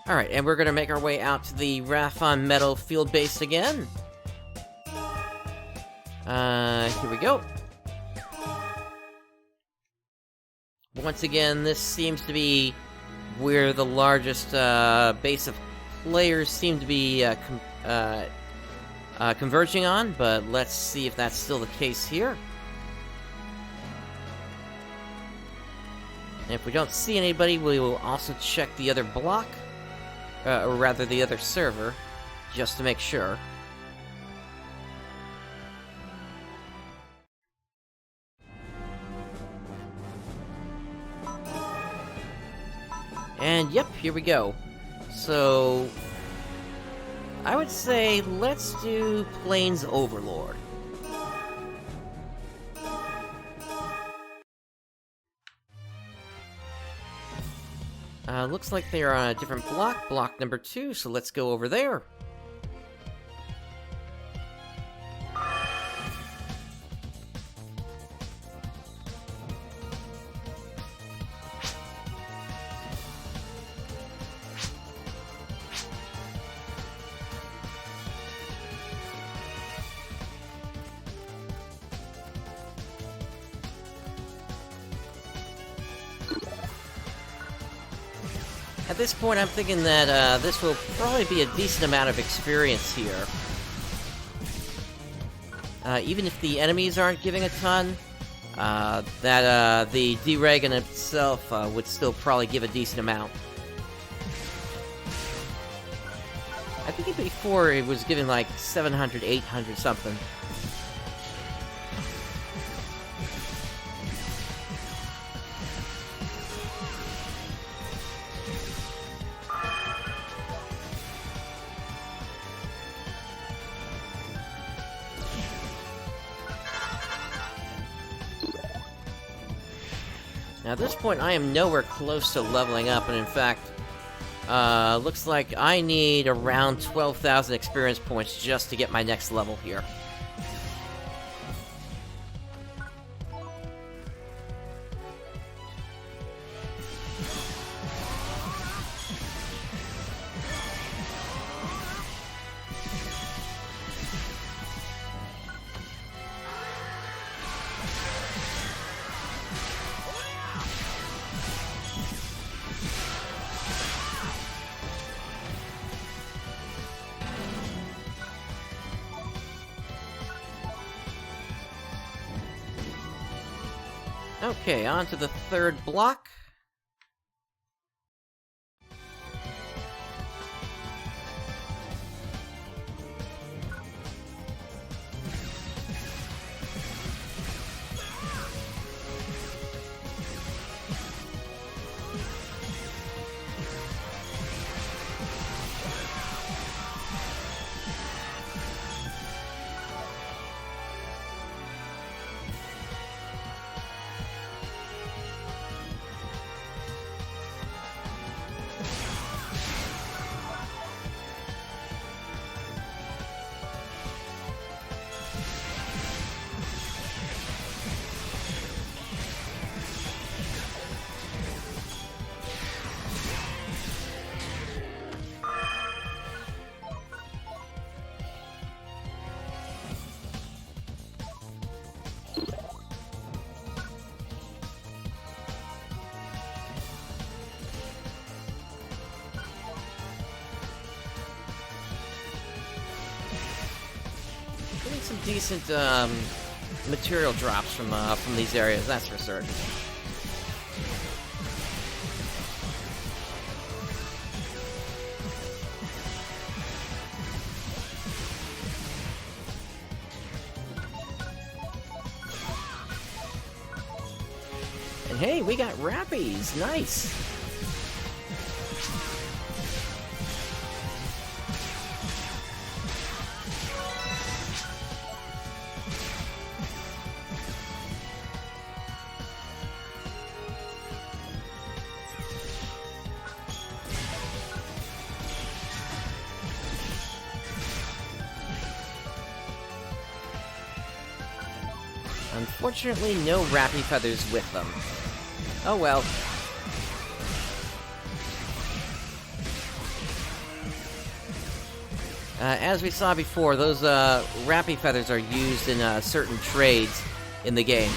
Alright, and we're gonna make our way out to the Raffon Meadow field base again. Here we go. Once again, this seems to be where the largest base of players seem to be converging on, but let's see if that's still the case here. And if we don't see anybody, we will also check the other block. Or rather, the other server, just to make sure. And yep, here we go. So, I would say let's do Plains Overlord. Looks like they are on a different block, block number 2, so let's go over there. At this point, I'm thinking that this will probably be a decent amount of experience here. Even if the enemies aren't giving a ton, the Ragan itself would still probably give a decent amount. I think before it was giving like 700, 800 something. Now at this point, I am nowhere close to leveling up, and in fact, looks like I need around 12,000 experience points just to get my next level here. Okay, on to the third block. Getting some decent material drops from these areas, that's for certain. And hey, we got Rappies! Nice! Unfortunately, no Rappy Feathers with them. Oh well. As we saw before, those Rappy Feathers are used in certain trades in the game.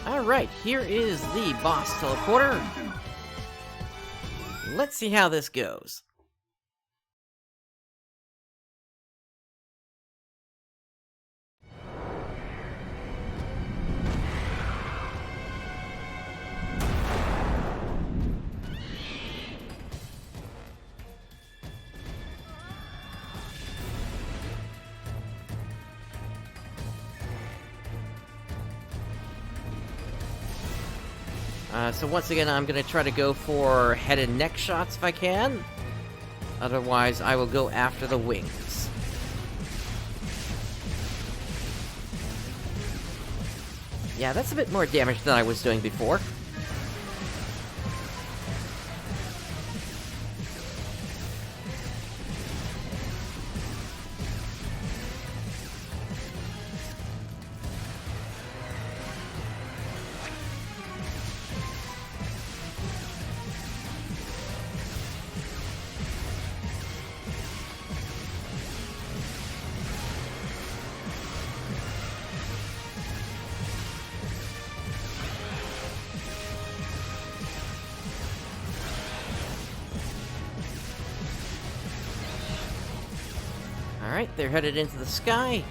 Alright, here is the boss teleporter. Let's see how this goes. So once again, I'm going to try to go for head and neck shots if I can. Otherwise, I will go after the wings. Yeah, that's a bit more damage than I was doing before. Alright, they're headed into the sky.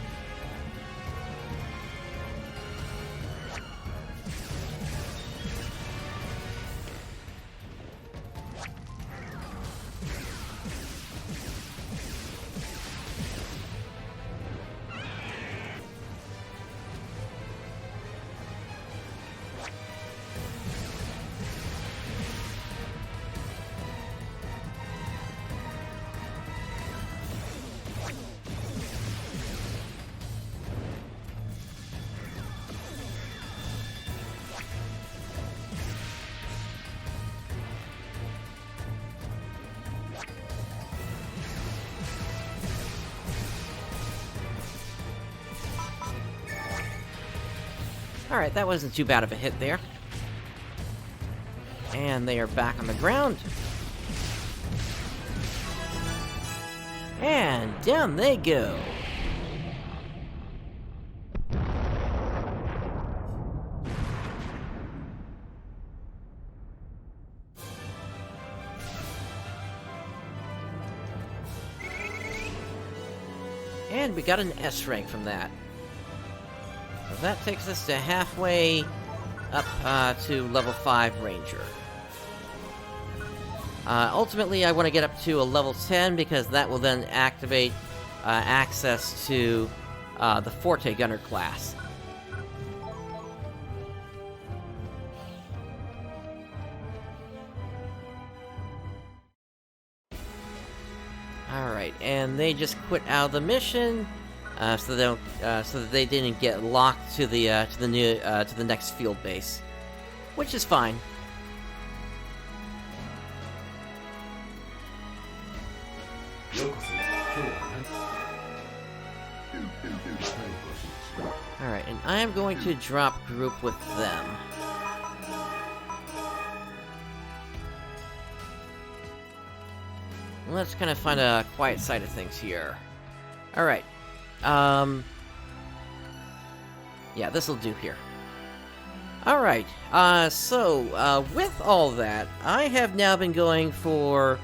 Alright, that wasn't too bad of a hit there. And they are back on the ground. And down they go. And we got an S rank from that. So that takes us to halfway up to level 5 Ranger. Ultimately, I want to get up to a level 10 because that will then activate access to the Forte Gunner class. Alright, and they just quit out of the mission, so that they didn't get locked to the next field base, which is fine. Alright, and I am going to drop group with them. Let's kind of find a quiet side of things here. Alright. Yeah, this'll do here. Alright, with all that, I have now been going for,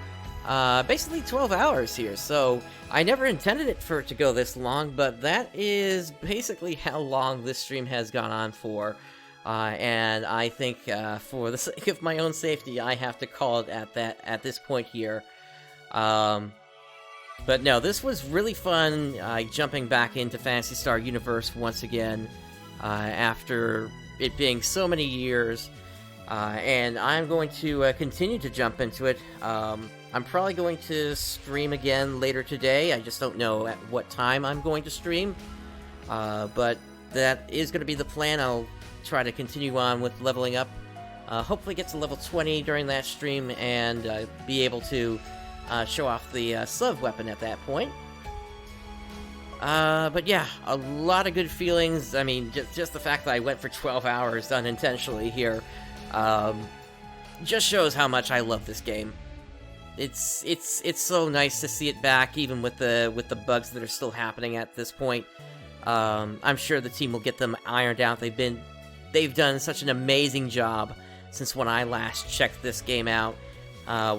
basically 12 hours here, so I never intended it for it to go this long, but that is basically how long this stream has gone on for, and I think, for the sake of my own safety, I have to call it at this point here. But no, this was really fun, jumping back into Phantasy Star Universe once again, after it being so many years, and I'm going to continue to jump into it. I'm probably going to stream again later today. I just don't know at what time I'm going to stream, but that is going to be the plan. I'll try to continue on with leveling up, hopefully get to level 20 during that stream, and be able to show off the sub-weapon at that point. But yeah, a lot of good feelings. I mean, just the fact that I went for 12 hours unintentionally here, just shows how much I love this game. It's so nice to see it back, even with the bugs that are still happening at this point. I'm sure the team will get them ironed out. They've done such an amazing job since when I last checked this game out,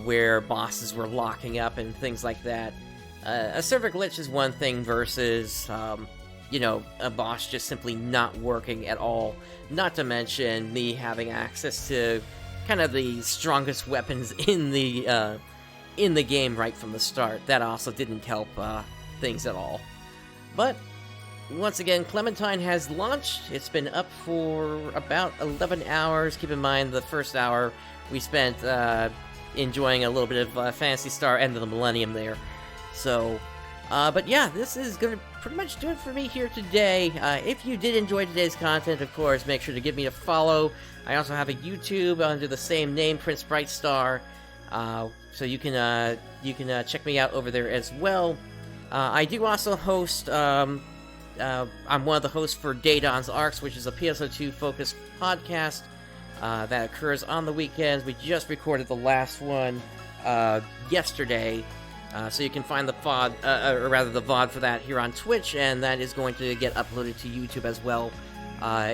where bosses were locking up and things like that. A server glitch is one thing versus, you know, a boss just simply not working at all. Not to mention me having access to kind of the strongest weapons in the game right from the start. That also didn't help things at all. But once again, Clementine has launched. It's been up for about 11 hours. Keep in mind, the first hour we spent enjoying a little bit of Phantasy Star End of the Millennium there. So, but yeah, this is going to pretty much do it for me here today. If you did enjoy today's content, of course, make sure to give me a follow. I also have a YouTube under the same name, PrinceBrightstar, so you can check me out over there as well. I do also host, I'm one of the hosts for Daydon's Arcs, which is a PSO2 focused podcast that occurs on the weekends. We just recorded the last one yesterday, so you can find the the VOD for that here on Twitch, and that is going to get uploaded to YouTube as well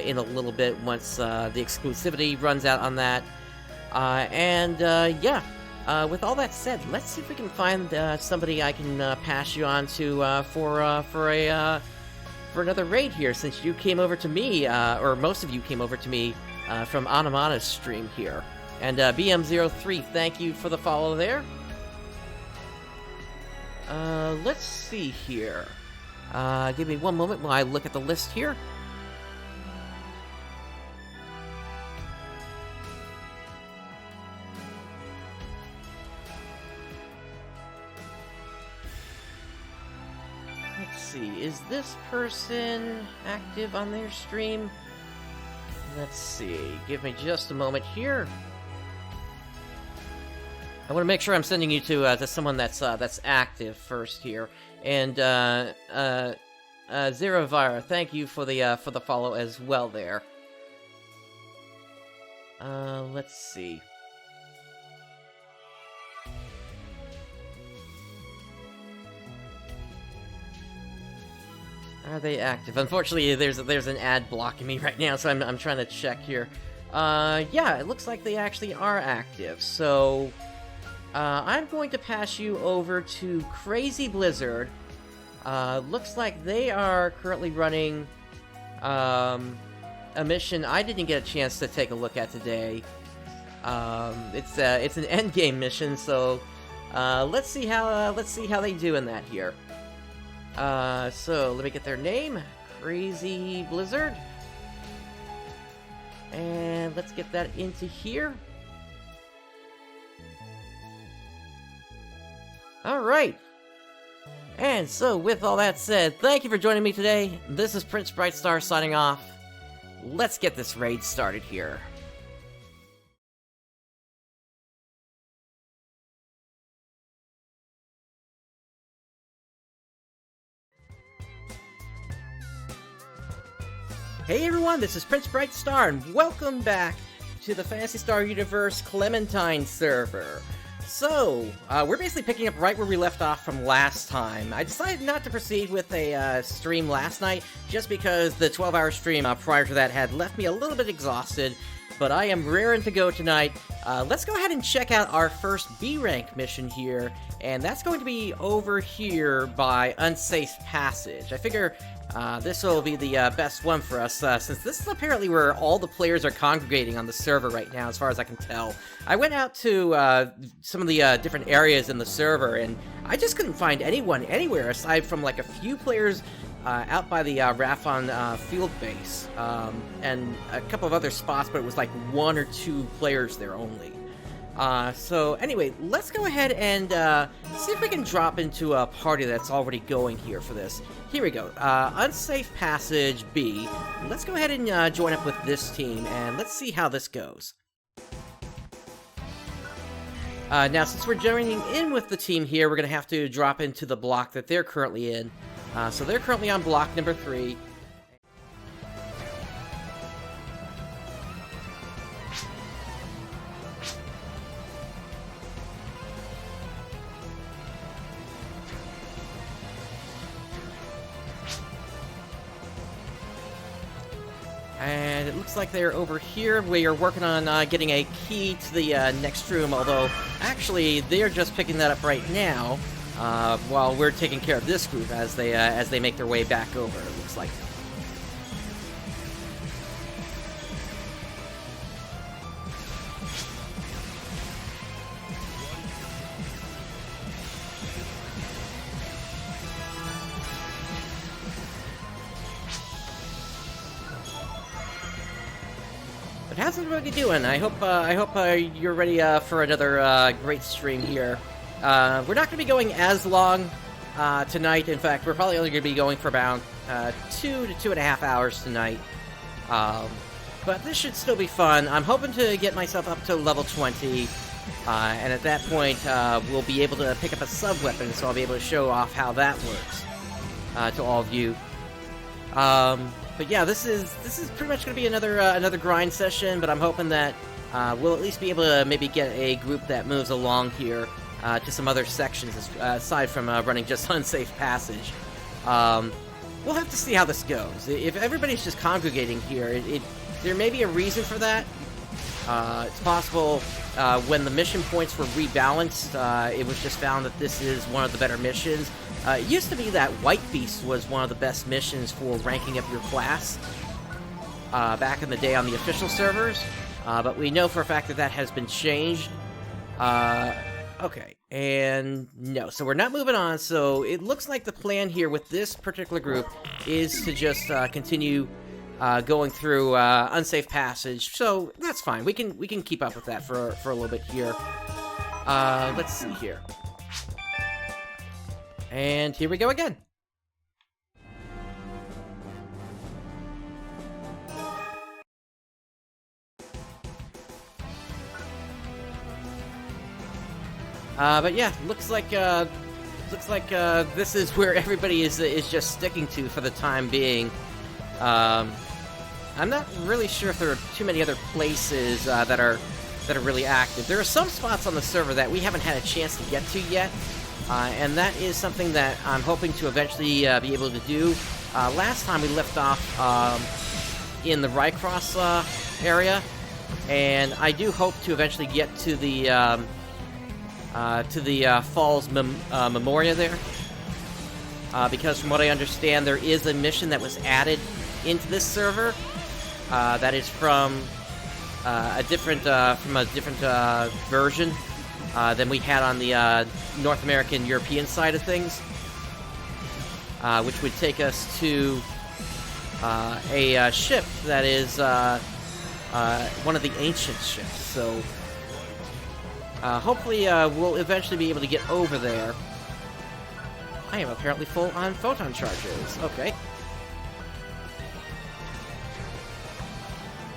in a little bit once the exclusivity runs out on that. With all that said, let's see if we can find somebody I can pass you on to for another raid here, since you came over to me, or most of you came over to me from Adamana's stream here. And BM03, thank you for the follow there. Let's see here. Give me one moment while I look at the list here. Let's see, is this person active on their stream? Let's see, give me just a moment here. I want to make sure I'm sending you to someone that's active first here. And Zerovira, thank you for the follow as well there. Let's see. Are they active? Unfortunately, there's an ad blocking me right now, so I'm trying to check here. Yeah, it looks like they actually are active. So, I'm going to pass you over to Crazy Blizzard. Looks like they are currently running a mission I didn't get a chance to take a look at today. It's an endgame mission, so let's see how they do in that here. So let me get their name, Crazy Blizzard, and let's get that into here. All right. And so, with all that said, thank you for joining me today. This is PrinceBrightstar signing off. Let's get this raid started here. Hey everyone, this is PrinceBrightstar, and welcome back to the Phantasy Star Universe Clementine server. So, we're basically picking up right where we left off from last time. I decided not to proceed with a stream last night, just because the 12-hour stream prior to that had left me a little bit exhausted, but I am raring to go tonight. Let's go ahead and check out our first B-rank mission here, and that's going to be over here by Unsafe Passage. I figure this will be the best one for us, since this is apparently where all the players are congregating on the server right now, as far as I can tell. I went out to some of the different areas in the server, and I just couldn't find anyone anywhere, aside from like a few players out by the Raffon field base, and a couple of other spots, but it was like 1 or 2 players there only. So anyway, let's go ahead and see if we can drop into a party that's already going here for this. Here we go, Unsafe Passage B. Let's go ahead and join up with this team, and let's see how this goes. Now, since we're joining in with the team here, we're going to have to drop into the block that they're currently in. So they're currently on block number 3. And it looks like they're over here. We are working on getting a key to the next room, although actually they're just picking that up right now, while we're taking care of this group as they make their way back over, it looks like. But how's everybody doing? I hope you're ready for another great stream here. We're not going to be going as long tonight. In fact, we're probably only going to be going for about 2 to 2.5 hours tonight. But this should still be fun. I'm hoping to get myself up to level 20, and at that point, we'll be able to pick up a sub-weapon, so I'll be able to show off how that works to all of you. But yeah, this is pretty much going to be another grind session, but I'm hoping that we'll at least be able to maybe get a group that moves along here to some other sections, aside from running just Unsafe Passage. We'll have to see how this goes. If everybody's just congregating here, there may be a reason for that. It's possible when the mission points were rebalanced, it was just found that this is one of the better missions. It used to be that White Beast was one of the best missions for ranking up your class back in the day on the official servers, but we know for a fact that that has been changed. Okay, and no, so we're not moving on, so it looks like the plan here with this particular group is to just continue going through Unsafe Passage, so that's fine. We can keep up with that for a little bit here. Let's see here. And here we go again. But yeah, looks like this is where everybody is just sticking to for the time being. I'm not really sure if there are too many other places that are really active. There are some spots on the server that we haven't had a chance to get to yet. And that is something that I'm hoping to eventually be able to do. Last time we left off in the Rycross area, and I do hope to eventually get to the Falls Memoria there, because from what I understand, there is a mission that was added into this server that is from a different version than we had on the North American European side of things, which would take us to a ship that is one of the ancient ships. So hopefully we'll eventually be able to get over there. I am apparently full on photon charges. Okay.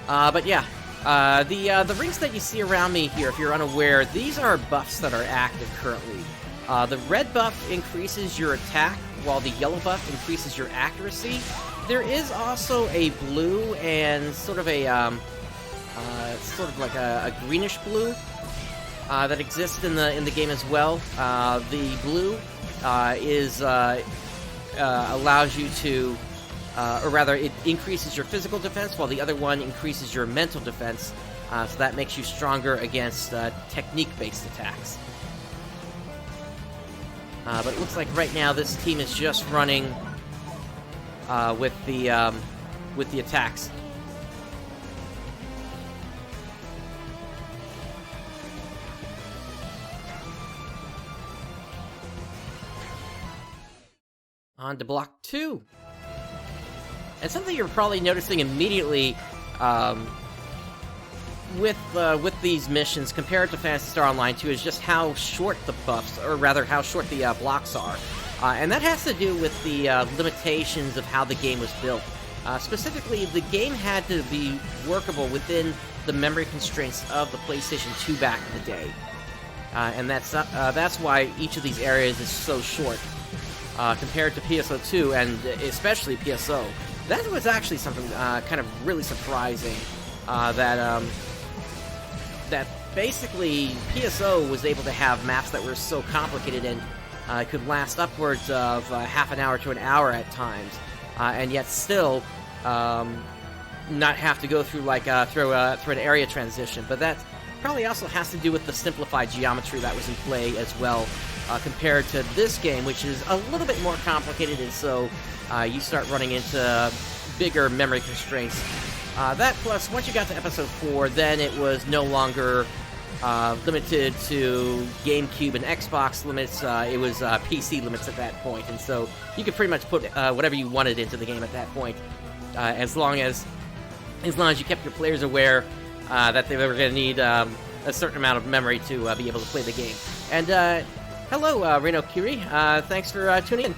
But yeah, the rings that you see around me here, if you're unaware, these are buffs that are active currently. The red buff increases your attack, while the yellow buff increases your accuracy. There is also a blue and sort of a like a greenish blue that exists in the game as well. The blue allows you to, or rather, it increases your physical defense, while the other one increases your mental defense. So that makes you stronger against technique-based attacks. But it looks like right now this team is just running with the attacks. On to block 2. And something you're probably noticing immediately with these missions compared to Phantasy Star Online 2 is just how short the buffs, or rather how short the blocks are. And that has to do with the limitations of how the game was built. Specifically, the game had to be workable within the memory constraints of the PlayStation 2 back in the day. And that's why each of these areas is so short compared to PSO2, and especially PSO. That was actually something kind of really surprising, that basically PSO was able to have maps that were so complicated and could last upwards of half an hour to an hour at times, and yet still not have to go through like through an area transition. But that probably also has to do with the simplified geometry that was in play as well, compared to this game, which is a little bit more complicated, and so you start running into bigger memory constraints. That plus, once you got to episode 4, then it was no longer limited to GameCube and Xbox limits. It was PC limits at that point, and so you could pretty much put whatever you wanted into the game at that point, as long as you kept your players aware that they were going to need a certain amount of memory to be able to play the game. And hello, Reno Kiri. Thanks for tuning in.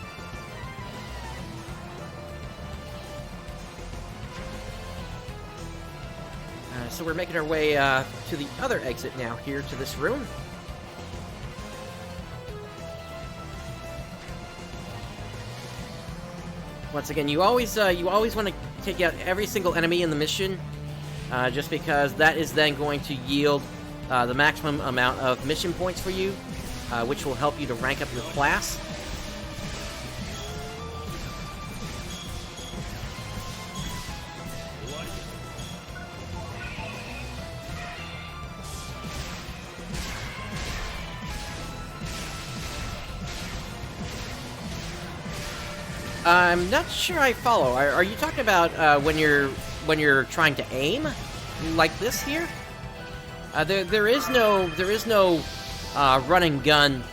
So we're making our way to the other exit now here to this room. Once again, you always want to take out every single enemy in the mission, just because that is then going to yield the maximum amount of mission points for you, which will help you to rank up your class. I'm not sure I follow. Are you talking about when you're trying to aim like this here? There is no run and gun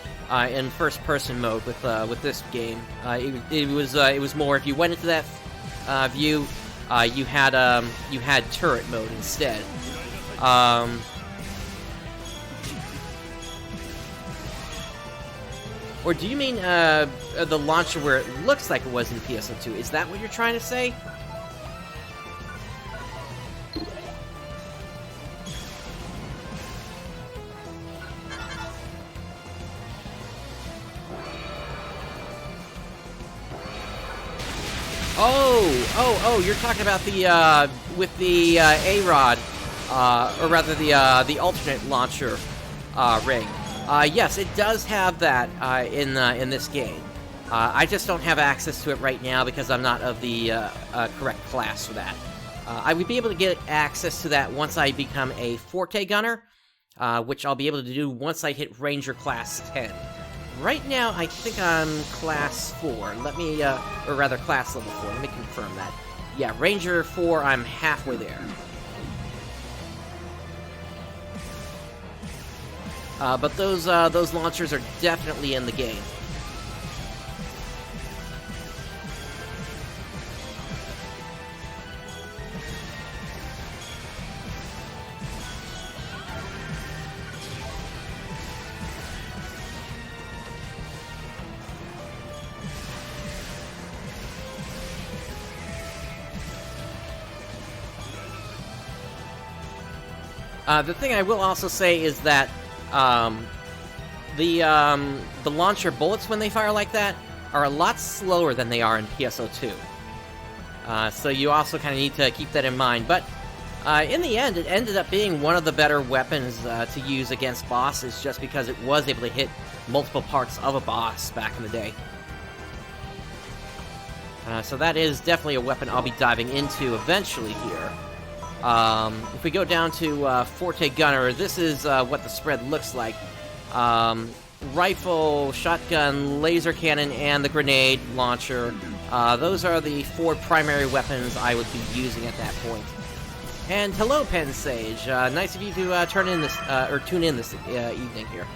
in first person mode with this game. It was more, if you went into that view, you had turret mode instead. Or do you mean the launcher where it looks like it was in PSO2? Is that what you're trying to say? Oh, you're talking about the with the A-Rod, or rather the alternate launcher ring. Yes, it does have that in this game. I just don't have access to it right now because I'm not of the correct class for that. I would be able to get access to that once I become a Forte Gunner, which I'll be able to do once I hit Ranger Class 10. Right now, I think I'm Class 4. Let me, or rather, Class Level 4. Let me confirm that. Yeah, Ranger 4, I'm halfway there. But those launchers are definitely in the game. The thing I will also say is that the launcher bullets, when they fire like that, are a lot slower than they are in PSO2. So you also kind of need to keep that in mind. But in the end, it ended up being one of the better weapons to use against bosses, just because it was able to hit multiple parts of a boss back in the day. So that is definitely a weapon I'll be diving into eventually here. If we go down to Forte Gunner, this is what the spread looks like. Rifle, shotgun, laser cannon, and the grenade launcher. Those are the 4 primary weapons I would be using at that point. And hello, Pen Sage. Nice of you to tune in this evening here.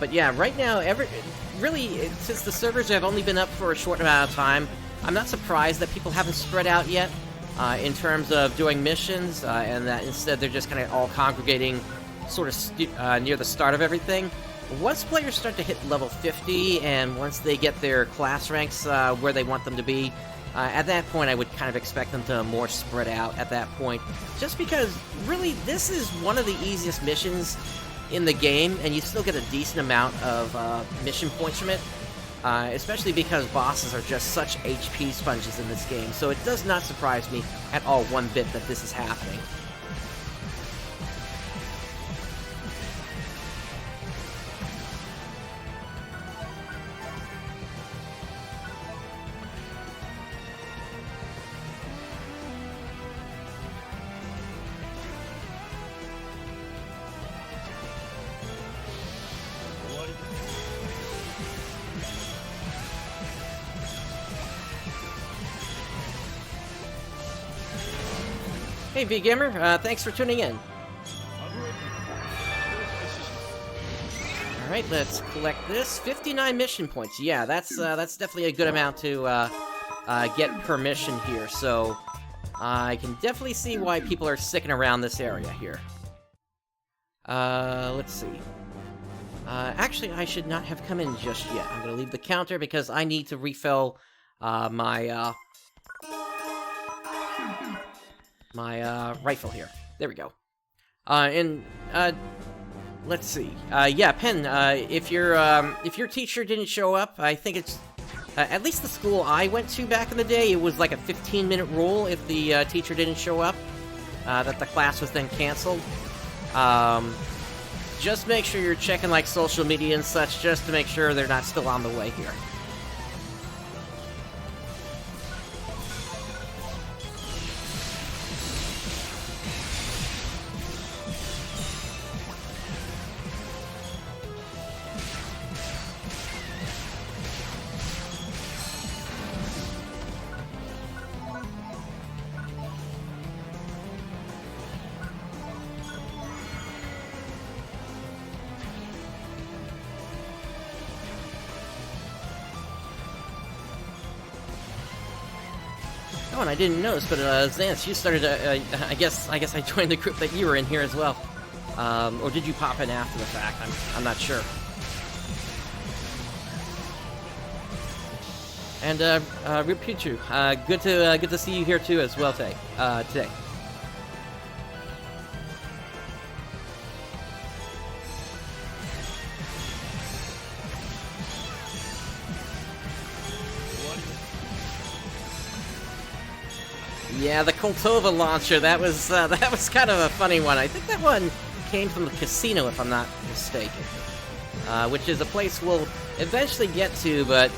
But yeah, right now, really, since the servers have only been up for a short amount of time, I'm not surprised that people haven't spread out yet in terms of doing missions, and that instead they're just kind of all congregating sort of near the start of everything. Once players start to hit level 50, and once they get their class ranks where they want them to be, at that point I would kind of expect them to more spread out at that point. Just because, really, this is one of the easiest missions in the game, and you still get a decent amount of mission points from it, especially because bosses are just such HP sponges in this game, so it does not surprise me at all one bit that this is happening. Hey, V-Gamer, thanks for tuning in. Alright, let's collect this. 59 mission points. Yeah, that's definitely a good amount to get per mission here, so I can definitely see why people are sticking around this area here. Let's see. Actually, I should not have come in just yet. I'm gonna leave the counter because I need to refill my rifle here. There we go. Let's see. Yeah, Pen, if your teacher didn't show up, I think it's, at least the school I went to back in the day, it was like a 15-minute rule if the teacher didn't show up, that the class was then canceled. Just make sure you're checking, like, social media and such, just to make sure they're not still on the way here. Oh, and I didn't notice, but Xance, you started. I guess I joined the group that you were in here as well, or did you pop in after the fact? I'm not sure. And Ripichu, good to see you here too as well today. Yeah, the Koltova launcher, that was kind of a funny one. I think that one came from the casino, if I'm not mistaken. Which is a place we'll eventually get to, but,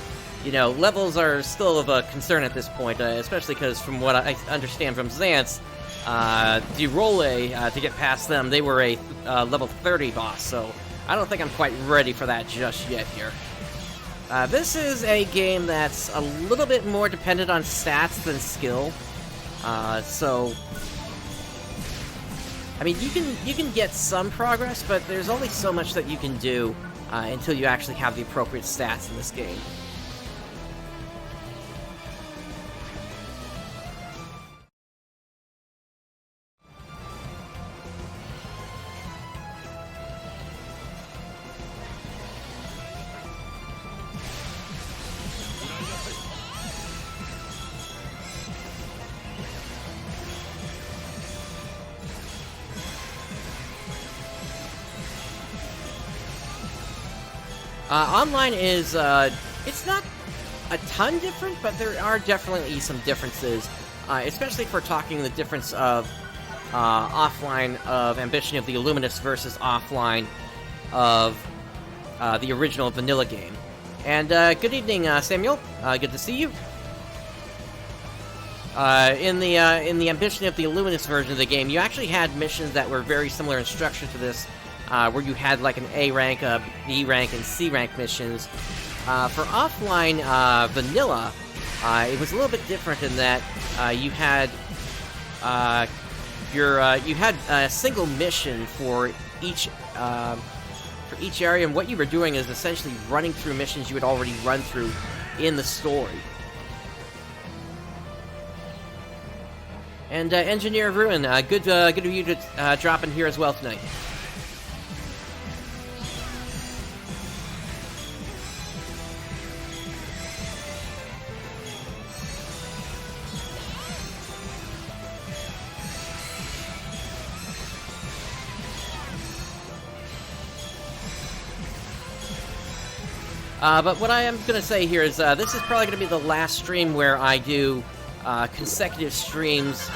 you know, levels are still of a concern at this point, especially because from what I understand from Xantz, to get past them, they were a level 30 boss, so I don't think I'm quite ready for that just yet here. This is a game that's a little bit more dependent on stats than skill. So, I mean, you can get some progress, but there's only so much that you can do until you actually have the appropriate stats in this game. Online is, it's not a ton different, but there are definitely some differences, especially if we're talking the difference of offline of Ambition of the Illuminous versus offline of the original vanilla game. And good evening, Samuel. Good to see you. In the Ambition of the Illuminous version of the game, you actually had missions that were very similar in structure to this, where you had like an A rank, B rank, and C rank missions. For offline vanilla, it was a little bit different in that you had a single mission for each area, and what you were doing is essentially running through missions you had already run through in the story. And Engineer Ruin, good of you to drop in here as well tonight. But what I am going to say here is this is probably going to be the last stream where I do consecutive streams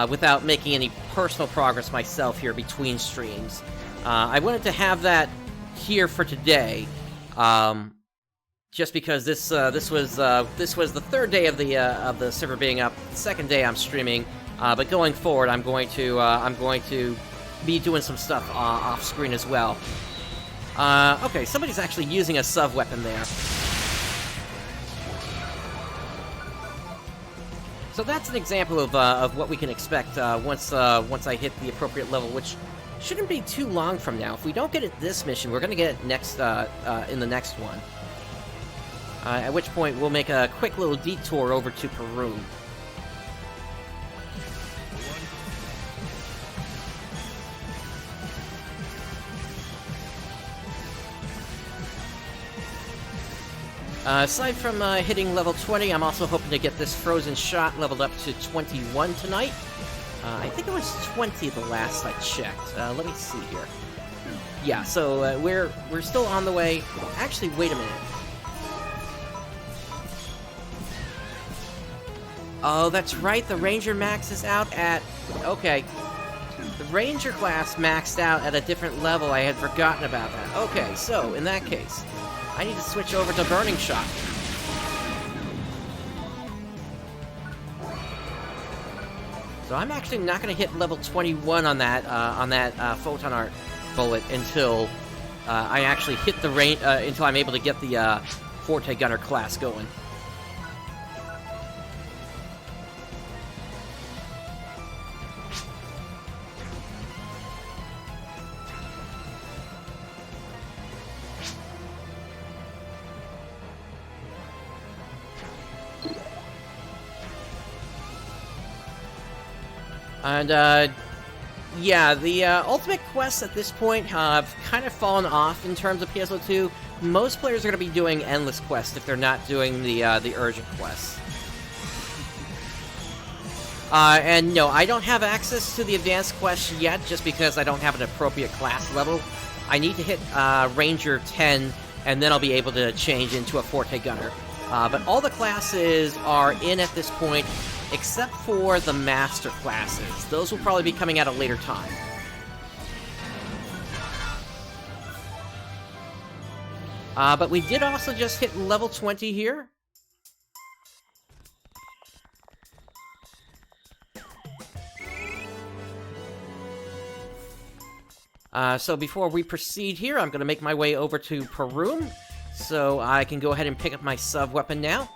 without making any personal progress myself here between streams. I wanted to have that here for today, just because this was the third day of the server being up, the second day I'm streaming. But going forward, I'm going to be doing some stuff off screen as well. Okay, somebody's actually using a sub-weapon there. So that's an example of what we can expect once I hit the appropriate level, which shouldn't be too long from now. If we don't get it this mission, we're going to get it next in the next one. At which point, we'll make a quick little detour over to Parum. Aside from hitting level 20, I'm also hoping to get this Frozen Shot leveled up to 21 tonight. I think it was 20 the last I checked. Let me see here. Yeah, so we're still on the way. Actually, wait a minute. Oh, that's right, the Ranger max is out at... Okay. The Ranger class maxed out at a different level. I had forgotten about that. Okay, so, in that case, I need to switch over to Burning Shot. So I'm actually not going to hit level 21 on that Photon Art bullet until I actually hit the range, until I'm able to get the Forte Gunner class going. And, yeah, the ultimate quests at this point have kind of fallen off in terms of PSO2. Most players are going to be doing endless quests if they're not doing the urgent quests. And no, I don't have access to the advanced quests yet, just because I don't have an appropriate class level. I need to hit Ranger 10, and then I'll be able to change into a Forte Gunner. But all the classes are in at this point, except for the master classes. Those will probably be coming at a later time. But we did also just hit level 20 here. So before we proceed here, I'm going to make my way over to Parum, so I can go ahead and pick up my sub-weapon now.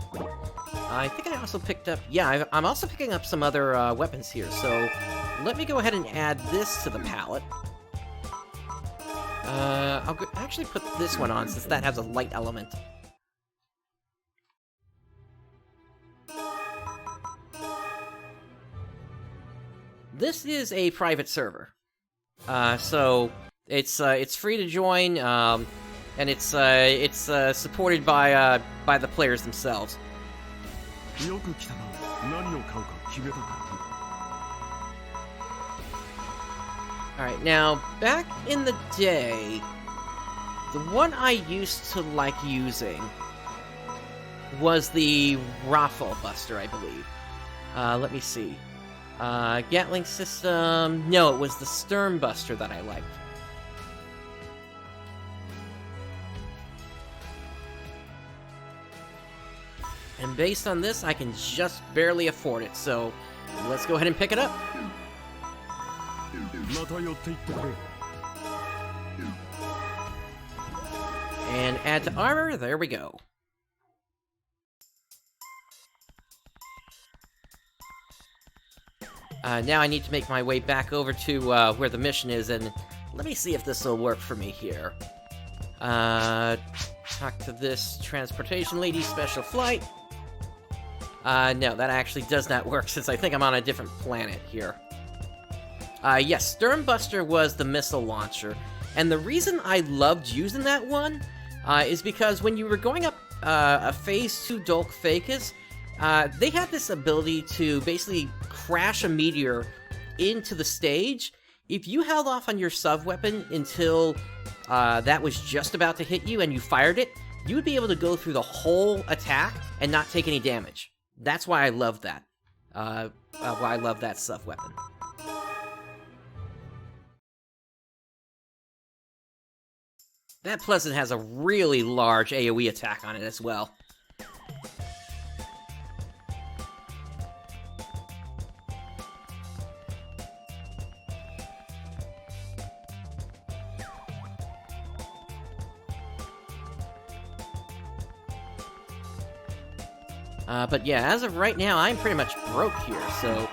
I think I also picked up... Yeah, I'm also picking up some other weapons here, so let me go ahead and add this to the palette. I'll actually put this one on, since that has a light element. This is a private server. So it's free to join, and it's supported by the players themselves. Alright, now, back in the day, the one I used to like using was the Raffon Buster, I believe. Let me see. Gatling system... No, it was the Stern Buster that I liked. And based on this, I can just barely afford it, so let's go ahead and pick it up. And add to armor, there we go. Now I need to make my way back over to where the mission is, and let me see if this will work for me here. Talk to this transportation lady, special flight. No, that actually does not work, since I think I'm on a different planet here. Yes, Sternbuster was the missile launcher, and the reason I loved using that one is because when you were going up a Phase 2 Dolk Facus, they had this ability to basically crash a meteor into the stage. If you held off on your sub-weapon until that was just about to hit you and you fired it, you would be able to go through the whole attack and not take any damage. That's why I love that. Why I love that sub-weapon. That Pleasant has a really large AoE attack on it as well. But yeah, as of right now, I'm pretty much broke here, so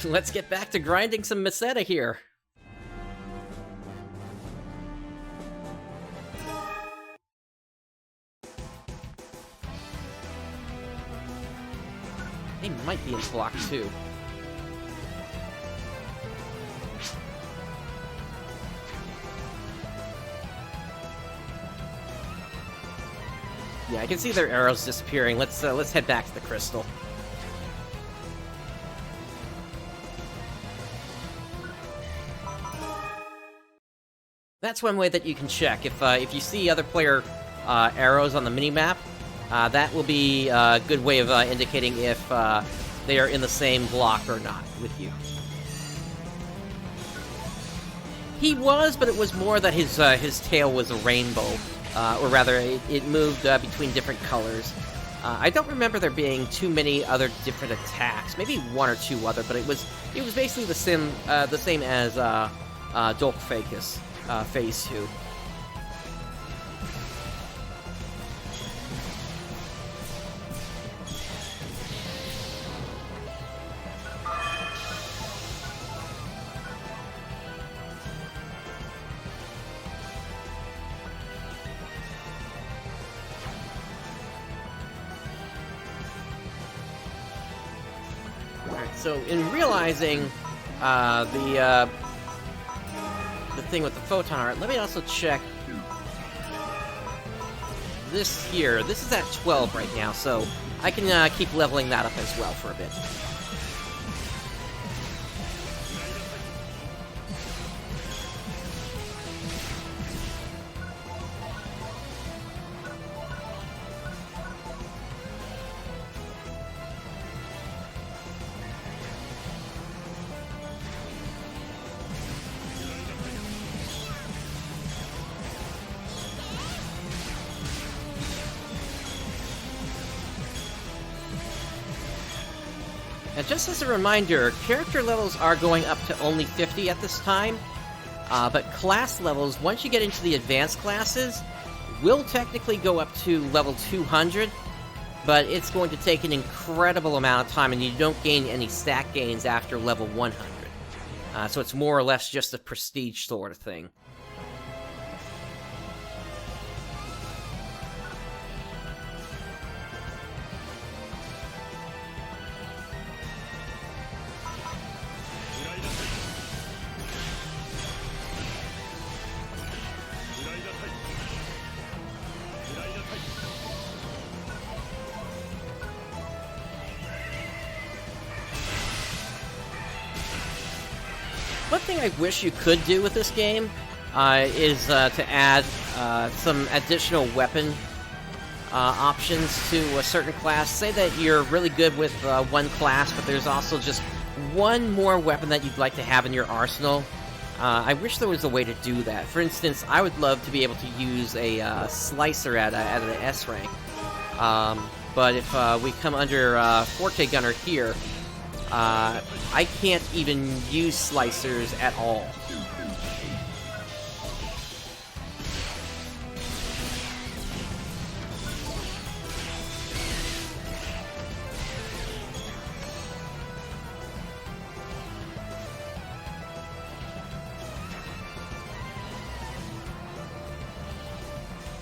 let's get back to grinding some Meseta here. They might be in block 2. Yeah, I can see their arrows disappearing. Let's head back to the crystal. That's one way that you can check. If you see other player arrows on the minimap, that will be a good way of indicating if they are in the same block or not with you. He was, but it was more that his tail was a rainbow. Or rather, it moved between different colors. I don't remember there being too many other different attacks. Maybe one or two other, but it was basically the same as Dolk Facus, Phase 2. So, in realizing the thing with the photon art, let me also check this here. This is at 12 right now, so I can keep leveling that up as well for a bit. And just as a reminder, character levels are going up to only 50 at this time, but class levels, once you get into the advanced classes, will technically go up to level 200, but it's going to take an incredible amount of time, and you don't gain any stat gains after level 100. So it's more or less just a prestige sort of thing. One thing I wish you could do with this game is to add some additional weapon options to a certain class. Say that you're really good with one class, but there's also just one more weapon that you'd like to have in your arsenal. I wish there was a way to do that. For instance, I would love to be able to use a slicer at an S rank. But if we come under Forte Gunner here, I can't even use slicers at all.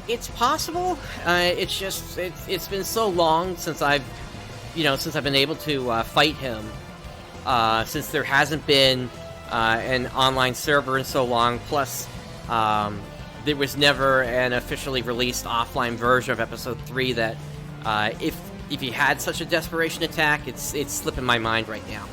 It's possible. It's been so long since I've been able to fight him. Since there hasn't been an online server in so long, plus there was never an officially released offline version of Episode 3 that, if he had such a desperation attack, it's slipping my mind right now.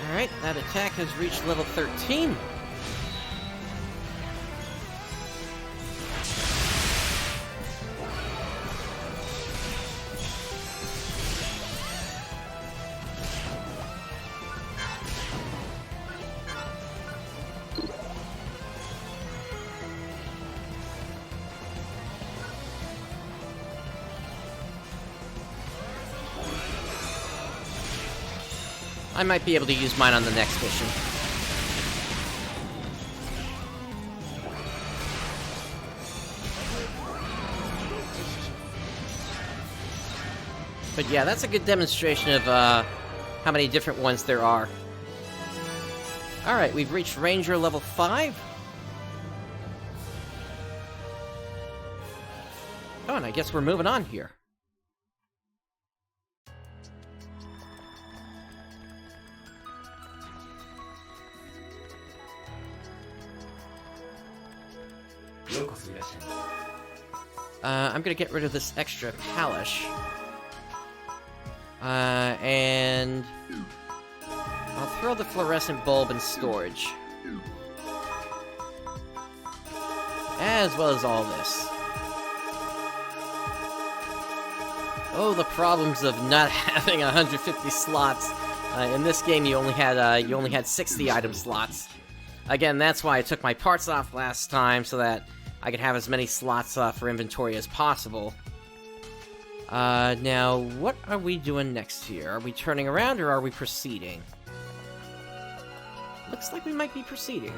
Alright, that attack has reached level 13. I might be able to use mine on the next mission. But yeah, that's a good demonstration of how many different ones there are. Alright, we've reached Ranger level 5. Oh, and I guess we're moving on here. I'm gonna get rid of this extra polish. And I'll throw the fluorescent bulb in storage. As well as all this. Oh, the problems of not having 150 slots. In this game, you only had 60 item slots. Again, that's why I took my parts off last time, so that I could have as many slots for inventory as possible. Now, what are we doing next here? Are we turning around, or are we proceeding? Looks like we might be proceeding.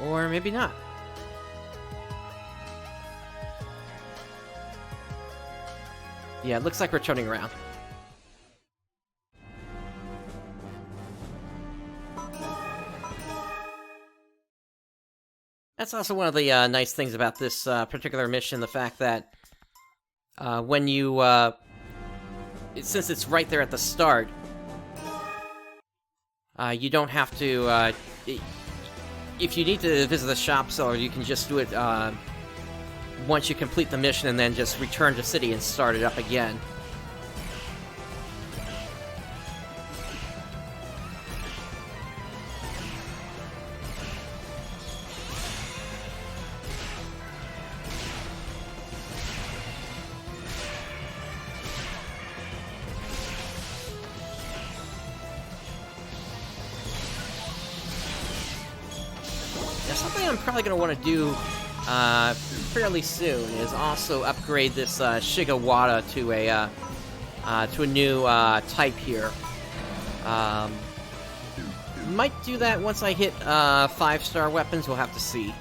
Or maybe not. Yeah, it looks like we're turning around. That's also one of the nice things about this particular mission, the fact that when you, since it's right there at the start, you don't have to, if you need to visit the shop cellar, you can just do it, once you complete the mission and then just return to city and start it up again. Something I'm probably going to want to do fairly soon is also upgrade this Shigawada to a new type here. Might do that once I hit 5-star weapons, we'll have to see.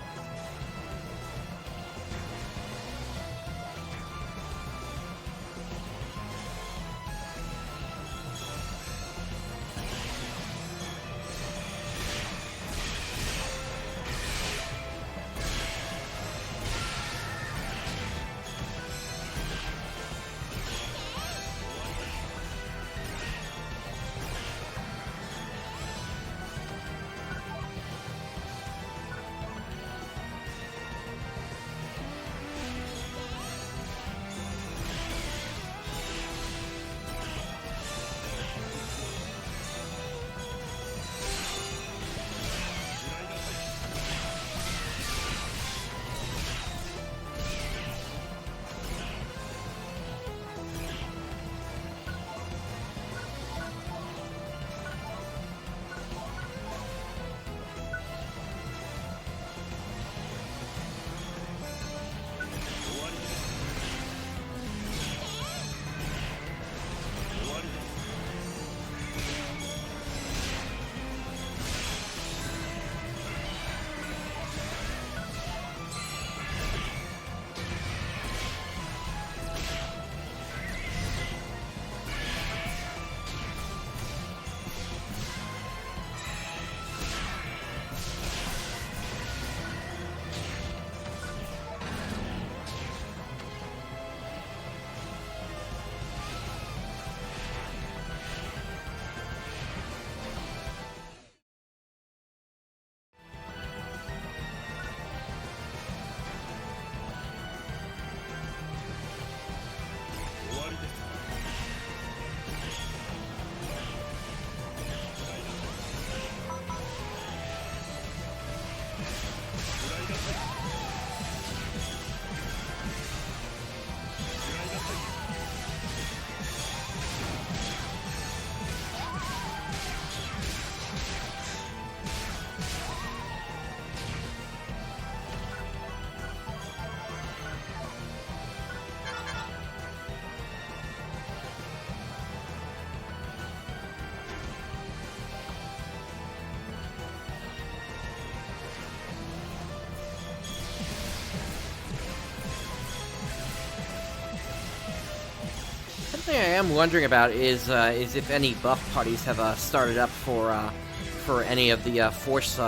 Something I am wondering about is if any buff parties have started up for any of the Force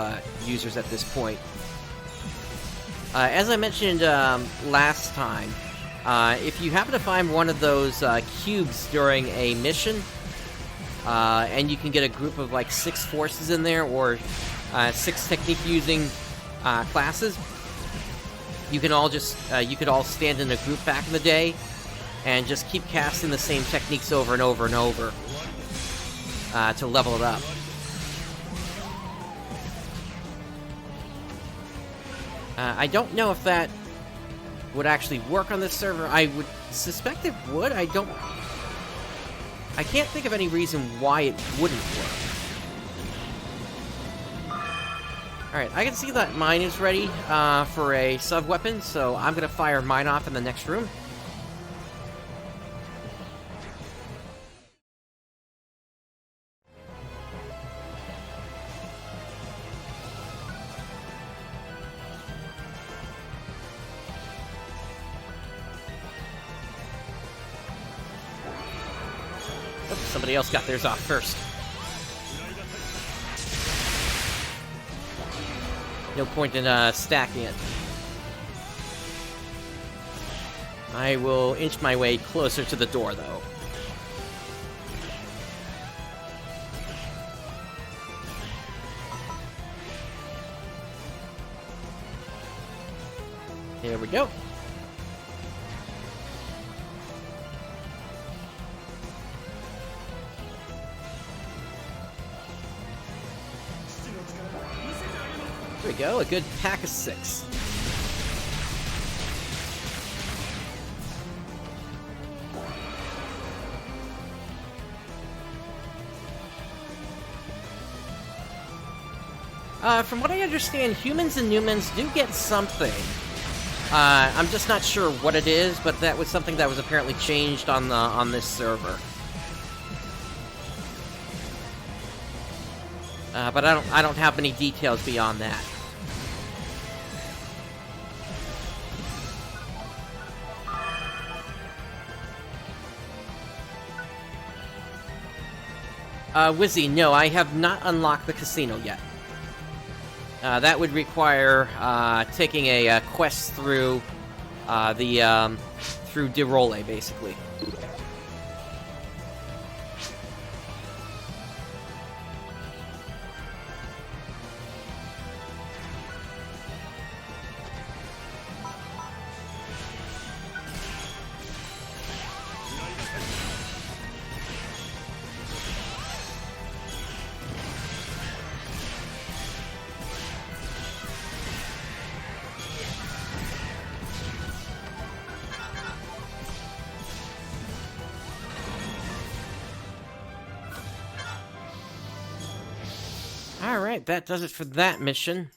users at this point. As I mentioned last time, if you happen to find one of those cubes during a mission, and you can get a group of like 6 forces in there, or 6 technique-using classes, you can all just you could all stand in a group back in the day and just keep casting the same techniques over and over and over to level it up. I don't know if that would actually work on this server. I would suspect it would. I can't think of any reason why it wouldn't work. Alright, I can see that mine is ready for a sub-weapon, so I'm gonna fire mine off in the next room. Oops, somebody else got theirs off first. No point in stacking it. I will inch my way closer to the door, though. Here we go. There we go, a good pack of 6. From what I understand, humans and Newmans do get something. I'm just not sure what it is, but that was something that was apparently changed on this server. But I don't have any details beyond that. Wizzy, no, I have not unlocked the casino yet. That would require taking a quest through through De Role, basically. Alright, that does it for that mission.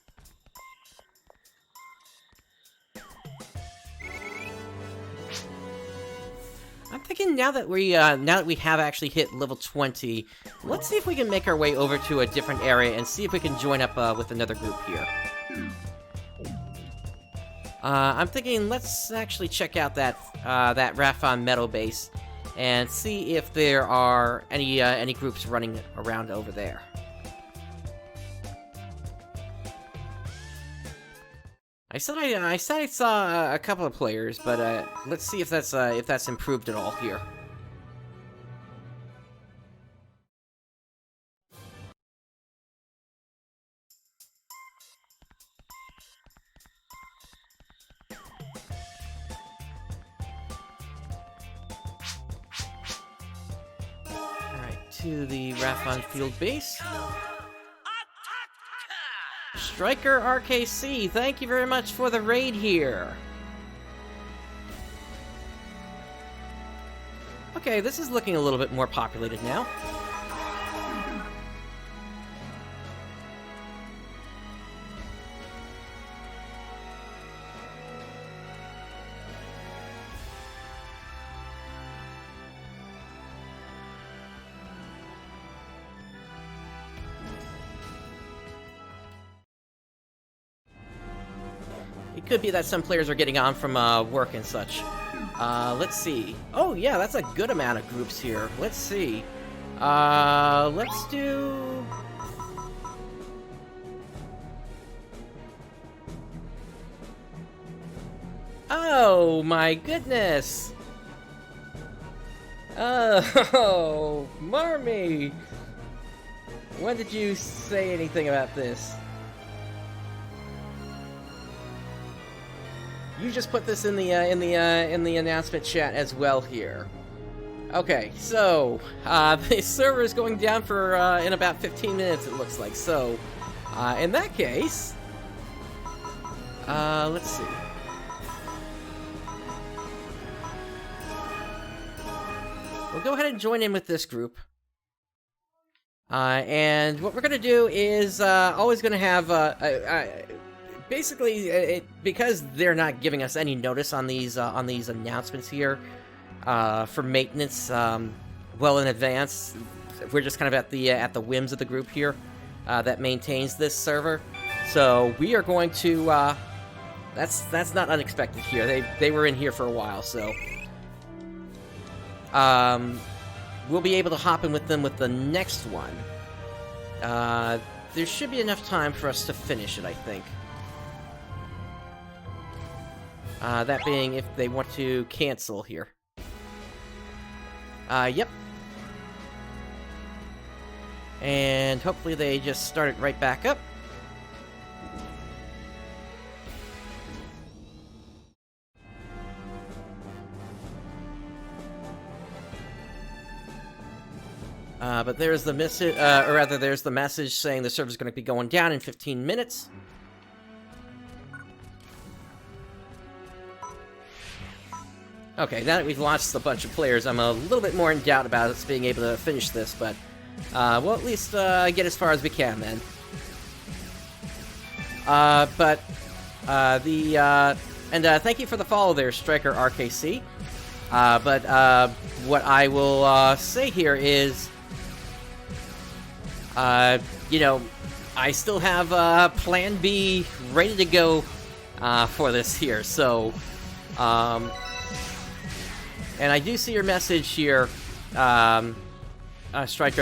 I'm thinking now that we have actually hit level 20, let's see if we can make our way over to a different area and see if we can join up with another group here. I'm thinking let's actually check out that Raffon Meadow base and see if there are any groups running around over there. I said I saw a couple of players, but let's see if that's improved at all here. All right, to the Raffon Field base. Striker RKC, thank you very much for the raid here. Okay, this is looking a little bit more populated now. It could be that some players are getting on from work and such. Let's see. Oh yeah, that's a good amount of groups here. Let's see. Let's do... Oh my goodness! Oh, Marmy! When did you say anything about this? You just put this in the announcement chat as well here. Okay, so the server is going down for in about 15 minutes. It looks like. So, in that case, let's see. We'll go ahead and join in with this group. And what we're gonna do is always gonna have basically, because they're not giving us any notice on these announcements here for maintenance well in advance, we're just kind of at the whims of the group here that maintains this server. So we are going to that's not unexpected here. They were in here for a while, so we'll be able to hop in with them with the next one. There should be enough time for us to finish it, I think. That being if they want to cancel here. Yep. And hopefully they just start it right back up. But there's the message, or rather, there's the message saying the server's going to be going down in 15 minutes. Okay, now that we've lost a bunch of players, I'm a little bit more in doubt about us being able to finish this, but we'll at least get as far as we can then. Thank you for the follow there, Striker RKC. What I will say here is, you know, I still have Plan B ready to go for this here, so, and I do see your message here, Striker,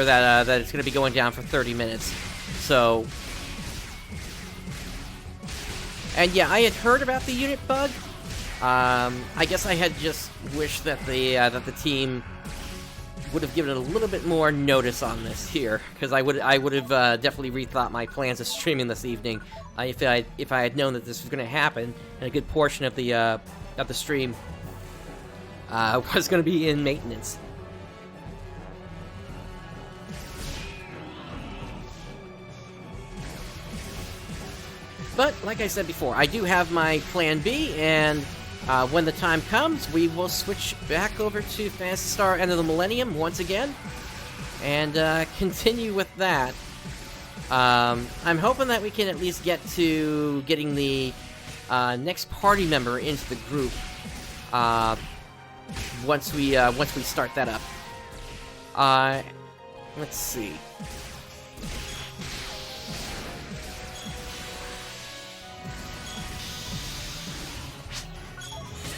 that it's going to be going down for 30 minutes, so... And yeah, I had heard about the unit bug. I guess I had just wished that the team would have given it a little bit more notice on this here, because I would have definitely rethought my plans of streaming this evening if I had known that this was going to happen, and a good portion of the stream was going to be in maintenance. But, like I said before, I do have my Plan B, and when the time comes, we will switch back over to Phantasy Star End of the Millennium once again, and continue with that. I'm hoping that we can at least get to getting the next party member into the group once we start that up. Let's see.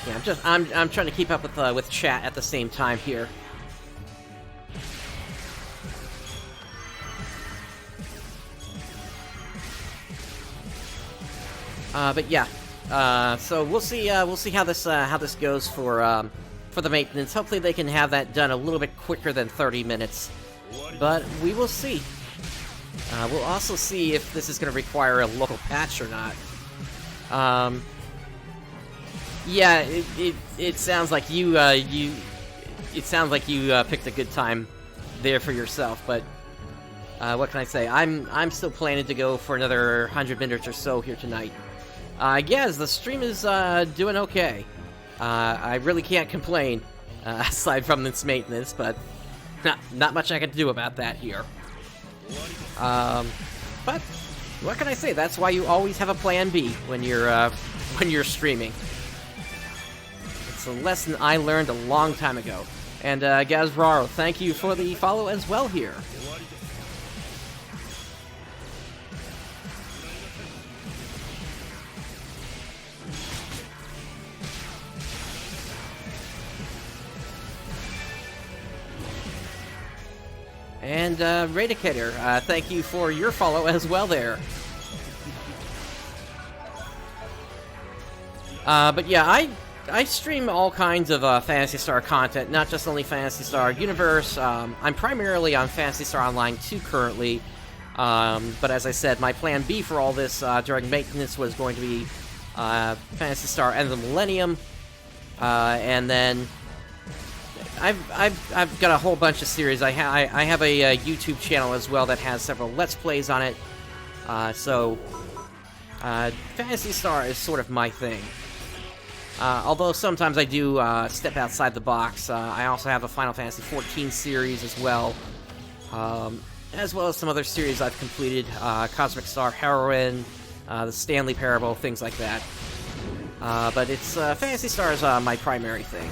Yeah, I'm trying to keep up with chat at the same time here. But yeah, so we'll see how this goes for the maintenance. Hopefully they can have that done a little bit quicker than 30 minutes, but we will see. We'll also see if this is going to require a local patch or not. Yeah, it sounds like you picked a good time there for yourself, but what can I say? I'm still planning to go for another 100 minutes or so here tonight. Yes, the stream is doing okay. I really can't complain aside from this maintenance, but not much I can do about that here. But what can I say? That's why you always have a plan B when you're streaming. It's a lesson I learned a long time ago. And Gazraro, thank you for the follow as well here. And Radicator, thank you for your follow as well there. But yeah, I stream all kinds of Phantasy Star content, not just only Phantasy Star Universe. I'm primarily on Phantasy Star Online 2 currently, but as I said, my plan B for all this during maintenance was going to be Phantasy Star End of the Millennium, and then I've got a whole bunch of series. I have a YouTube channel as well that has several Let's Plays on it, so Phantasy Star is sort of my thing. Although sometimes I do step outside the box. I also have a Final Fantasy XIV series as well as some other series I've completed, Cosmic Star Heroine, the Stanley Parable, things like that. But it's Phantasy Star is my primary thing.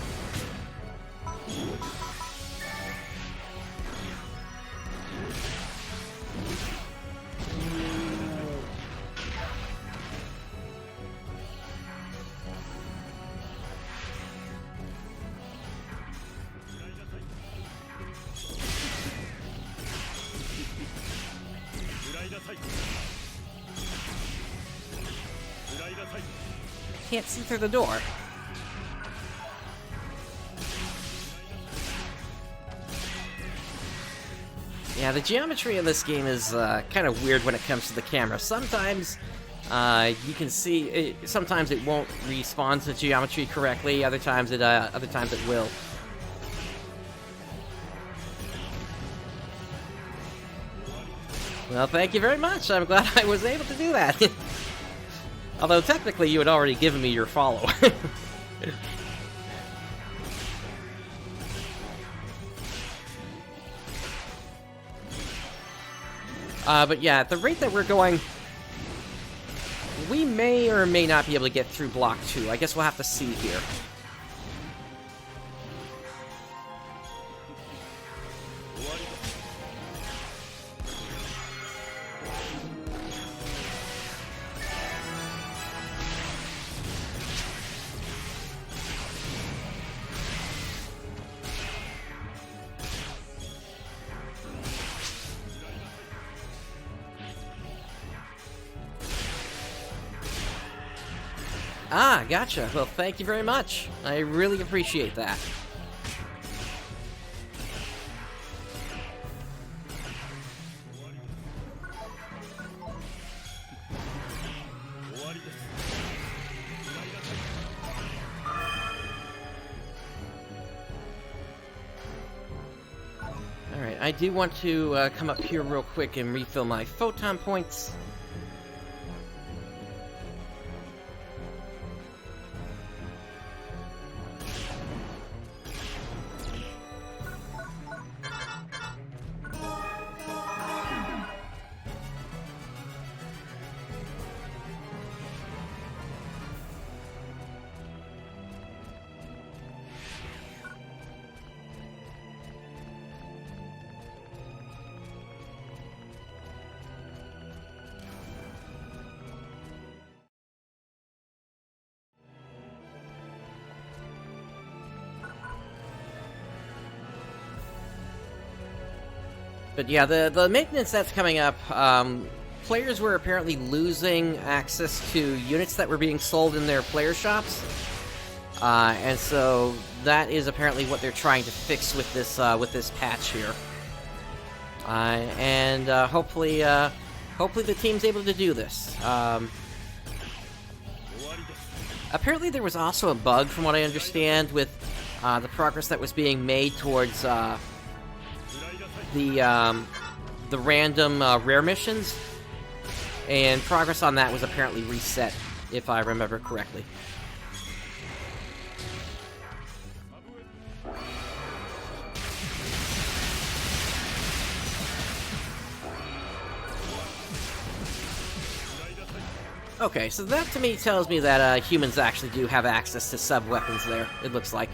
can't see through the door. Yeah, the geometry in this game is kind of weird when it comes to the camera. Sometimes you can see it, sometimes it won't respond to geometry correctly. Other times it will. Well, thank you very much. I'm glad I was able to do that. Although technically you had already given me your follow. But yeah, at the rate that we're going, we may or may not be able to get through Block 2. I guess we'll have to see here. Ah, gotcha. Well, thank you very much. I really appreciate that. Alright, I do want to come up here real quick and refill my photon points. But yeah, the maintenance that's coming up, players were apparently losing access to units that were being sold in their player shops. And so that is apparently what they're trying to fix with this patch here. Hopefully the team's able to do this. Apparently there was also a bug, from what I understand, with the progress that was being made towards the random rare missions, and progress on that was apparently reset, if I remember correctly. Okay, so that to me tells me that humans actually do have access to sub-weapons there, it looks like.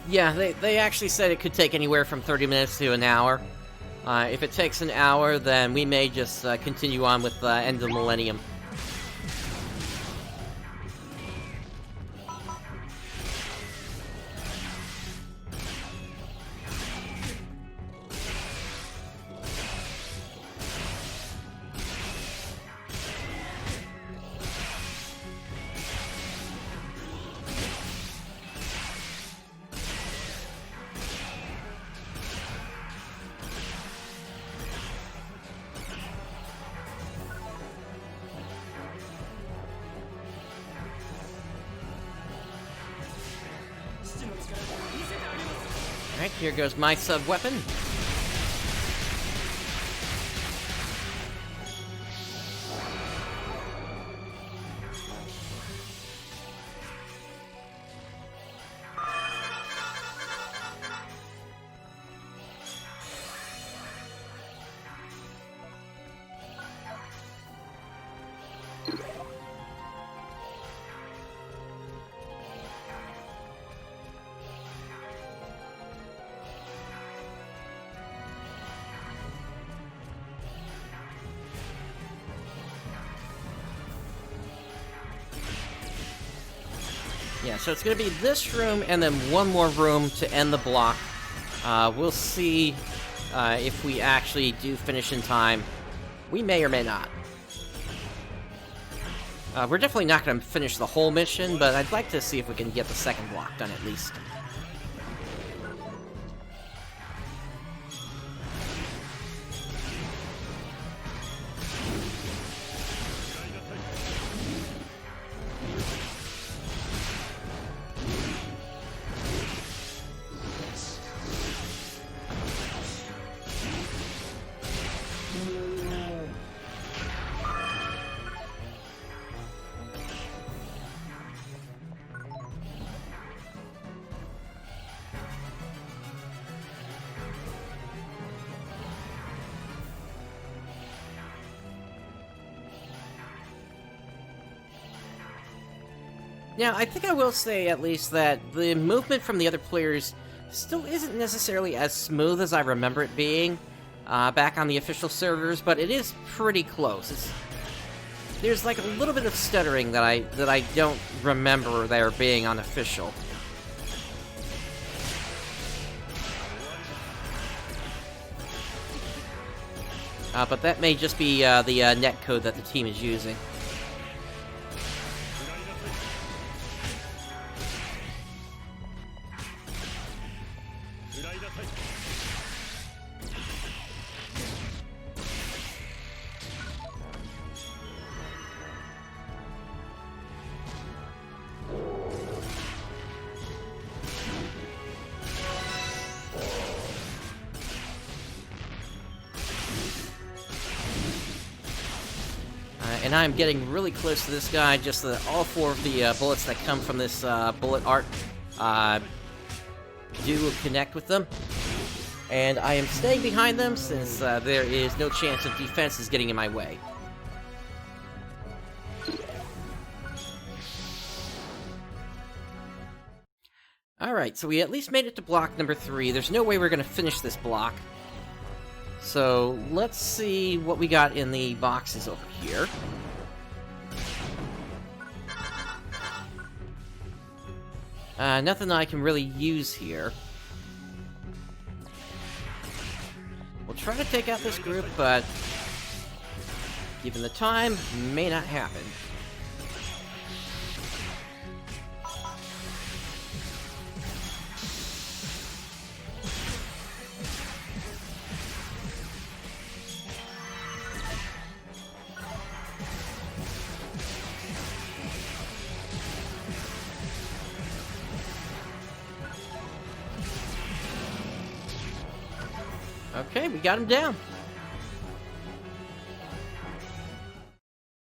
Yeah, they actually said it could take anywhere from 30 minutes to an hour. If it takes an hour, then we may just continue on with End of the Millennium. Alright, here goes my sub-weapon. Yeah, so it's going to be this room and then one more room to end the block. We'll see if we actually do finish in time. We may or may not. We're definitely not going to finish the whole mission, but I'd like to see if we can get the second block done at least. Now, I think I will say, at least, that the movement from the other players still isn't necessarily as smooth as I remember it being back on the official servers, but it is pretty close. There's like a little bit of stuttering that I don't remember there being on official. But that may just be the netcode that the team is using. And I'm getting really close to this guy, just that all four of the bullets that come from this bullet art do connect with them. And I am staying behind them since there is no chance of defenses getting in my way. Alright, so we at least made it to block number 3. There's no way we're going to finish this block. So let's see what we got in the boxes over here. Nothing I can really use here. We'll try to take out this group, but given the time, may not happen. Okay, we got him down.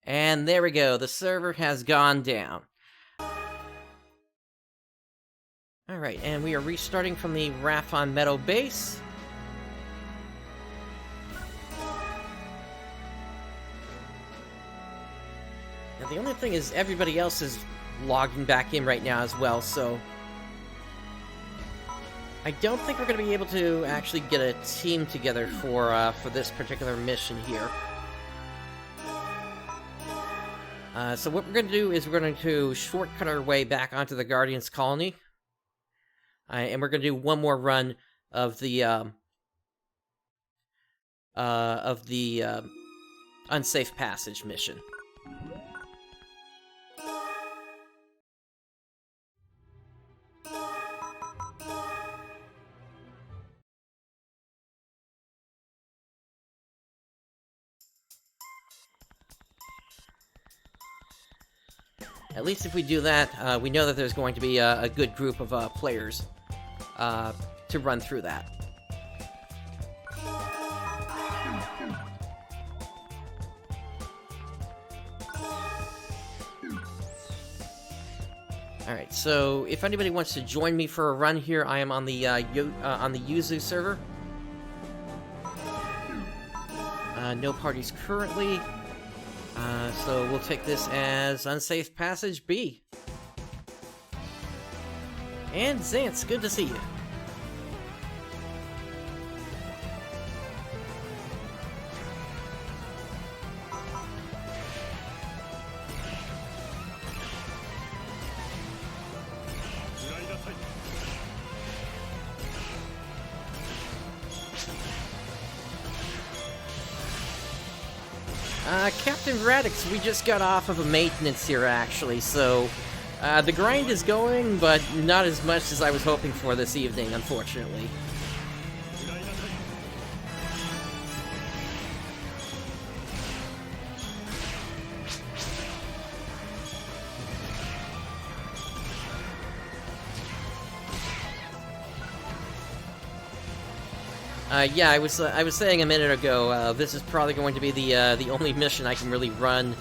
And there we go, the server has gone down. Alright, and we are restarting from the Raffon Meadow base. Now the only thing is everybody else is logging back in right now as well, so I don't think we're going to be able to actually get a team together for this particular mission here. So what we're going to do is we're going to shortcut our way back onto the Guardian's colony. And we're going to do one more run of the Unsafe Passage mission. At least if we do that, we know that there's going to be a good group of players to run through that. Alright, so if anybody wants to join me for a run here, I am on the Yuzu server. No parties currently. So we'll take this as Unsafe Passage B. And Zance, good to see you. Captain Radix, we just got off of a maintenance here, actually, so... the grind is going, but not as much as I was hoping for this evening, unfortunately. Yeah, I was saying a minute ago, this is probably going to be the only mission I can really run,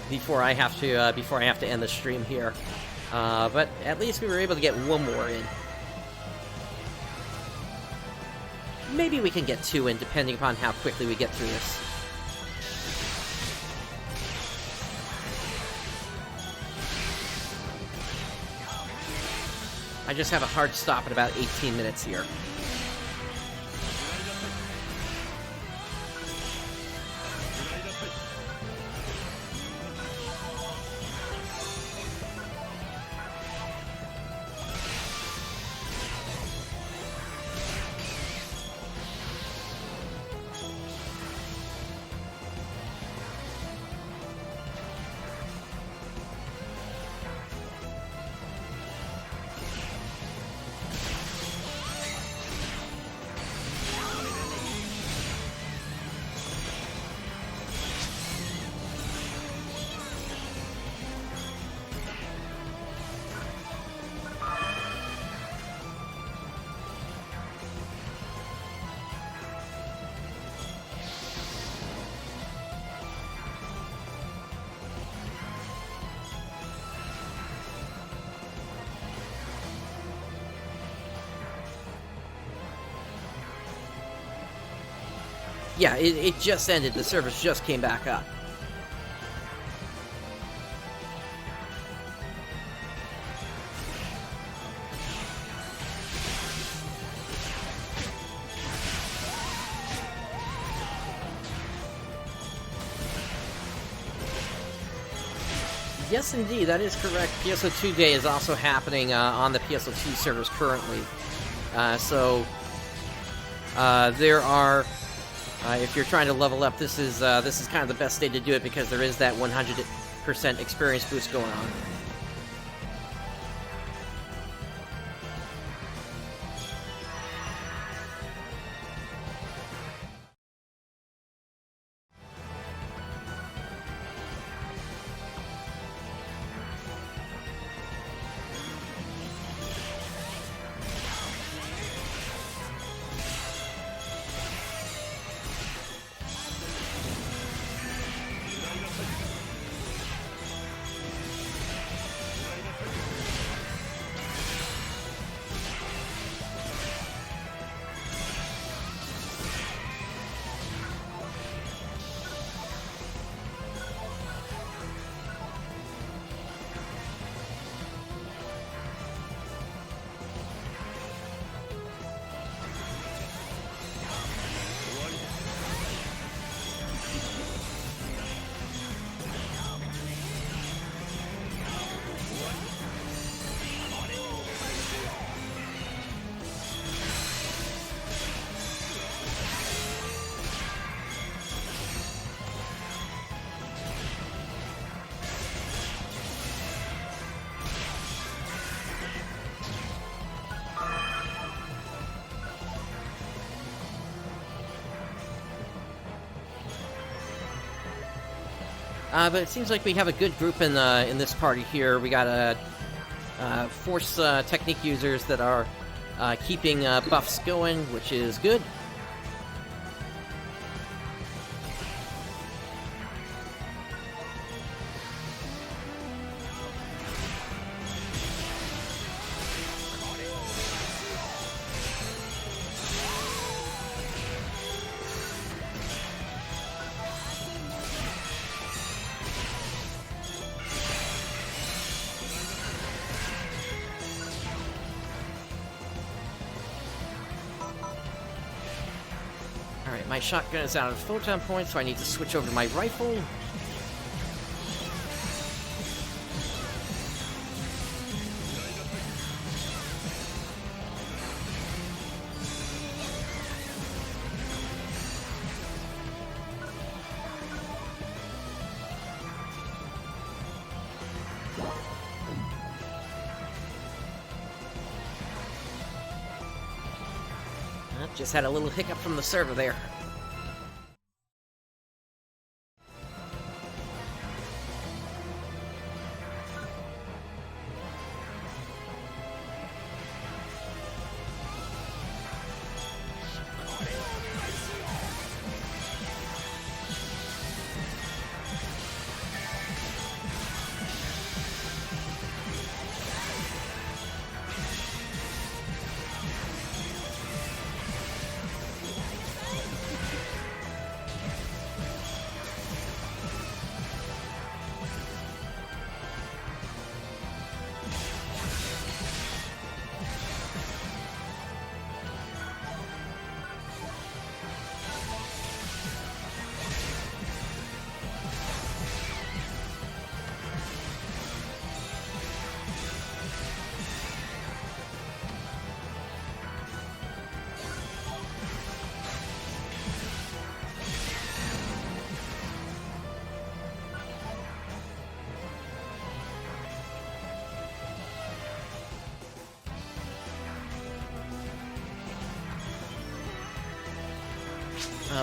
before I have to end the stream here. But at least we were able to get one more in. Maybe we can get two in, depending upon how quickly we get through this. I just have a hard stop at about 18 minutes here. Yeah, it just ended. The service just came back up. Yes, indeed, that is correct. PSO2 Day is also happening on the PSO2 servers currently. There are... if you're trying to level up, this is kind of the best day to do it because there is that 100% experience boost going on. But it seems like we have a good group in this party here. We got force technique users that are keeping buffs going, which is good. My shotgun is out of photon points, so I need to switch over to my rifle. Just had a little hiccup from the server there.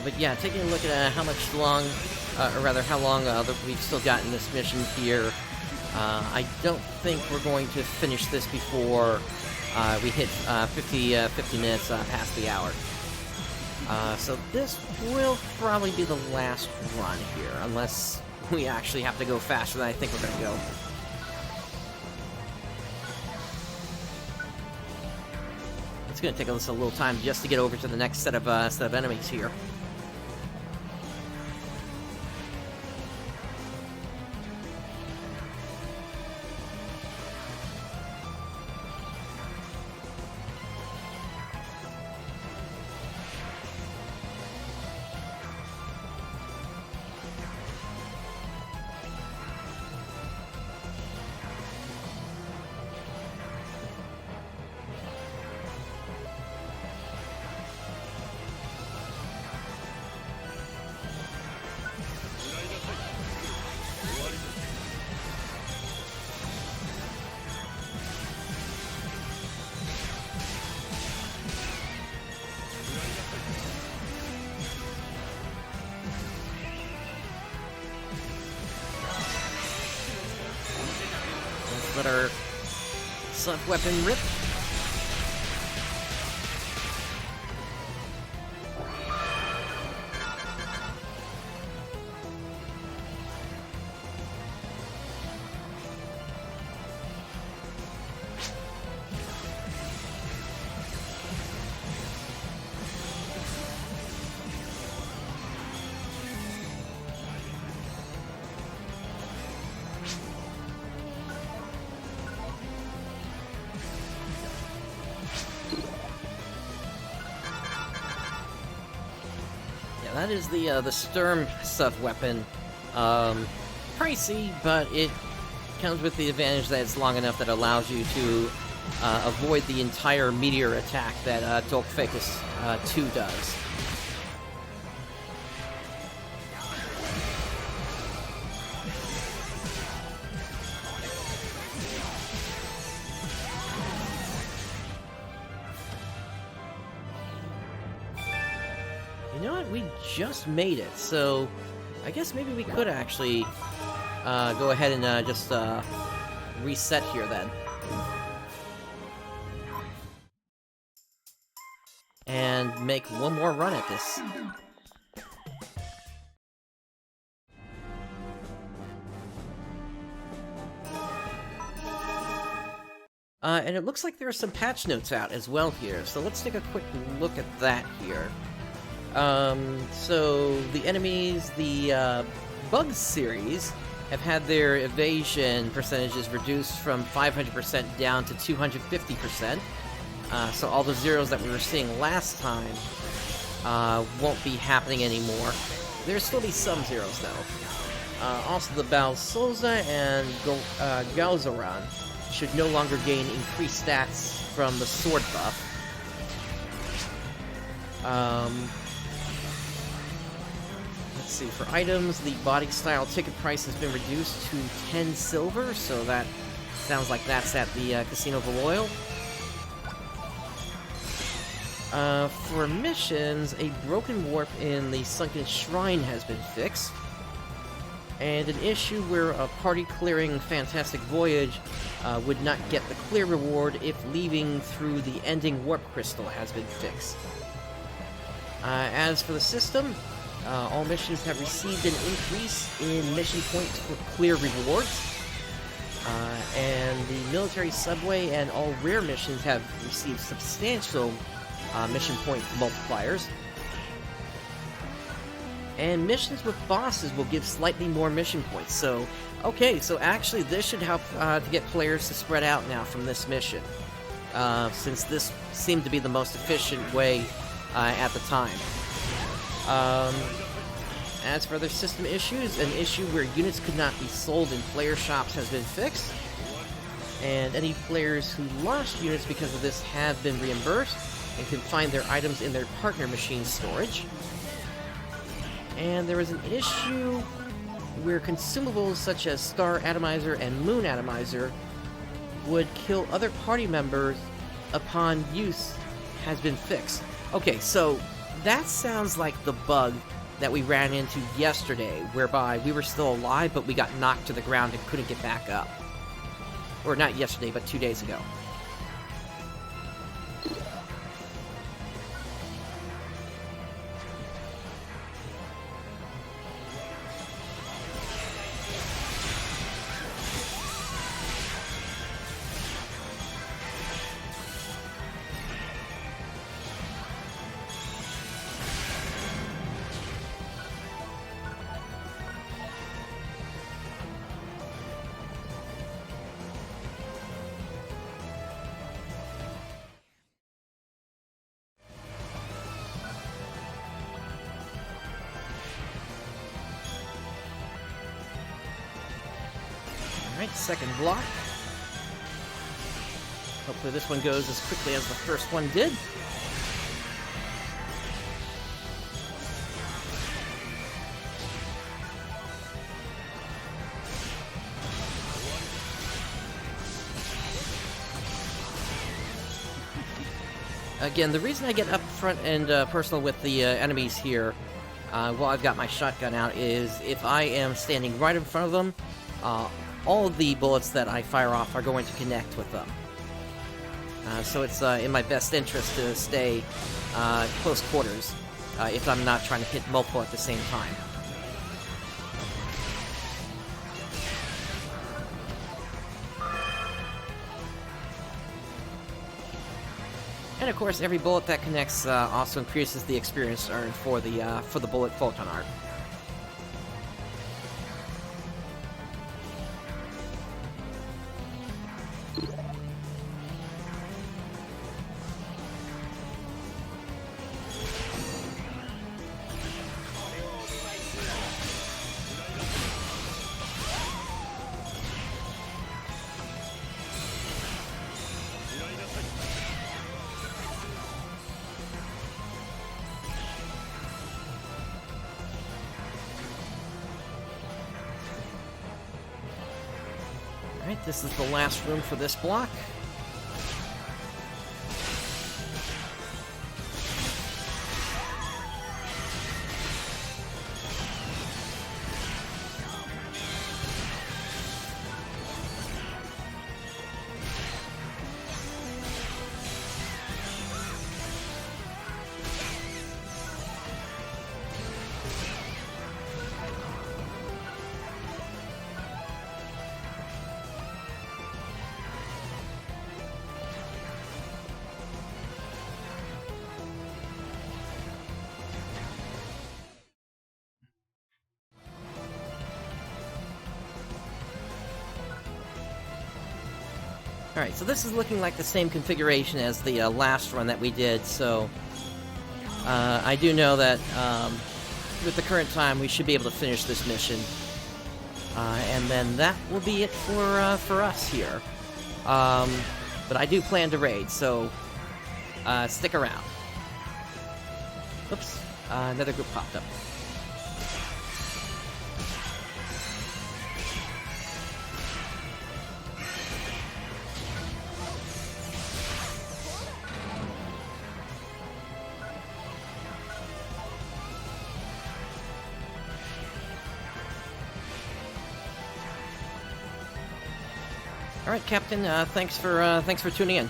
But yeah, taking a look at how long we've still got in this mission here, I don't think we're going to finish this before we hit 50 minutes past the hour. So this will probably be the last run here, unless we actually have to go faster than I think we're going to go. It's going to take us a little time just to get over to the next set of enemies here. Let our sub-weapon rip. That is the Sturm sub-weapon. Pricey, but it comes with the advantage that it's long enough that allows you to avoid the entire meteor attack that Dolkfacus 2 does. You know what? We just made it, so I guess maybe we could actually go ahead and just reset here then. And make one more run at this. And it looks like there are some patch notes out as well here, so let's take a quick look at that here. So the enemies, the Bugge series, have had their evasion percentages reduced from 500% down to 250%. So all the zeros that we were seeing last time won't be happening anymore. There'll still be some zeros, though. Also, the Balsoza and Galzaran should no longer gain increased stats from the sword buff. Let's see, for items, the body style ticket price has been reduced to 10 silver, so that sounds like that's at the Casino of the Loyal. For missions, a broken warp in the Sunken Shrine has been fixed, and an issue where a party clearing Fantastic Voyage would not get the clear reward if leaving through the ending warp crystal has been fixed. As for the system, all missions have received an increase in mission points for clear rewards, and the military subway and all rare missions have received substantial mission point multipliers. And missions with bosses will give slightly more mission points. So, okay, so actually this should help to get players to spread out now from this mission, since this seemed to be the most efficient way at the time. As for other system issues, an issue where units could not be sold in player shops has been fixed, and any players who lost units because of this have been reimbursed and can find their items in their partner machine storage. And there is an issue where consumables such as Star Atomizer and Moon Atomizer would kill other party members upon use has been fixed. Okay, so that sounds like the bug that we ran into yesterday, whereby we were still alive, but we got knocked to the ground and couldn't get back up. Or not yesterday, but 2 days ago. Alright, second block. Hopefully this one goes as quickly as the first one did. Again, the reason I get up front and personal with the enemies here while I've got my shotgun out is if I am standing right in front of them, all of the bullets that I fire off are going to connect with them. So it's in my best interest to stay close quarters if I'm not trying to hit multiple at the same time. And of course, every bullet that connects also increases the experience earned for the bullet photon art. Alright, this is the last room for this block. Alright, so this is looking like the same configuration as the last run that we did, so I do know that with the current time we should be able to finish this mission. And then that will be it for us here. But I do plan to raid, so stick around. Oops, another group popped up. Alright, Captain, thanks for tuning in.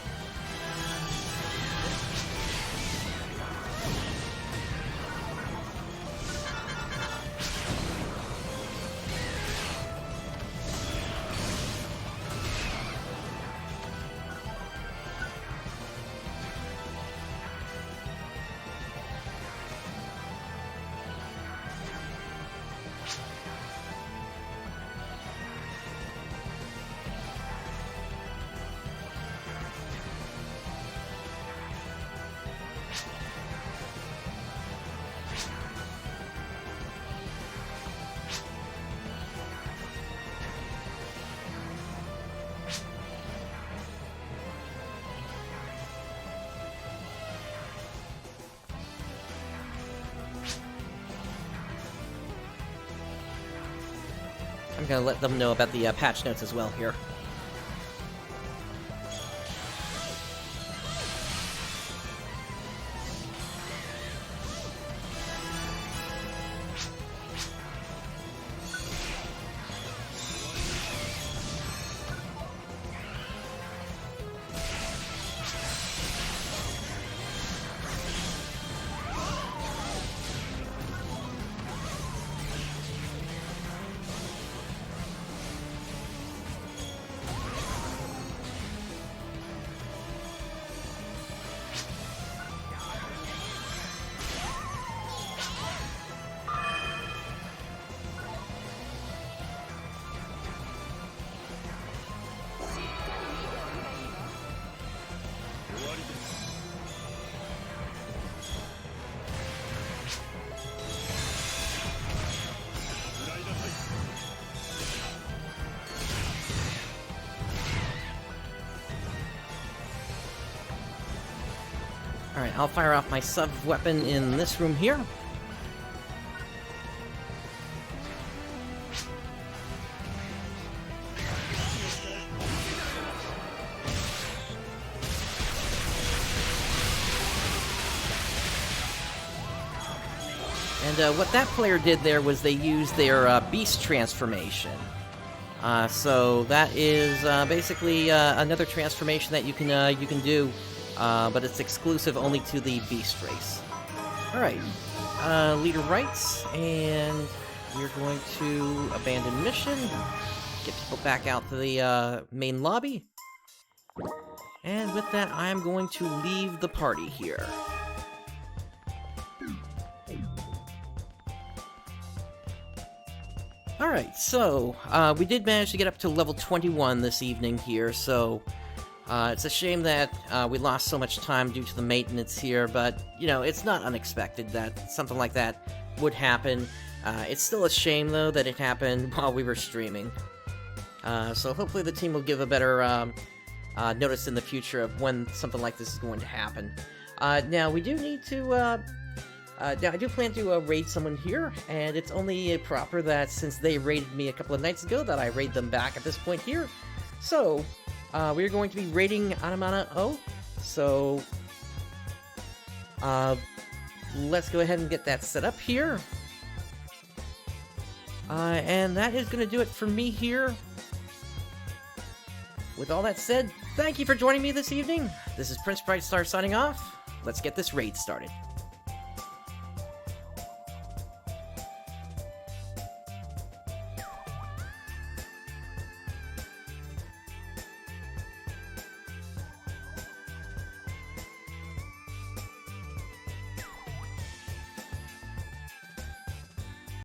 I'm gonna let them know about the patch notes as well here. Alright, I'll fire off my sub-weapon in this room here. And what that player did there was they used their beast transformation. So that is basically another transformation that you can do. But it's exclusive only to the beast race. Alright, leader writes, and we're going to abandon mission, get people back out to the main lobby, and with that I'm going to leave the party here. Alright, so we did manage to get up to level 21 this evening here, so it's a shame that we lost so much time due to the maintenance here, but, you know, it's not unexpected that something like that would happen. It's still a shame, though, that it happened while we were streaming. So hopefully the team will give a better notice in the future of when something like this is going to happen. Now, we do need to... now, I do plan to raid someone here, and it's only proper that since they raided me a couple of nights ago that I raid them back at this point here. So... we're going to be raiding Adamana O, so let's go ahead and get that set up here. And that is going to do it for me here. With all that said, thank you for joining me this evening. This is PrinceBrightstar signing off. Let's get this raid started.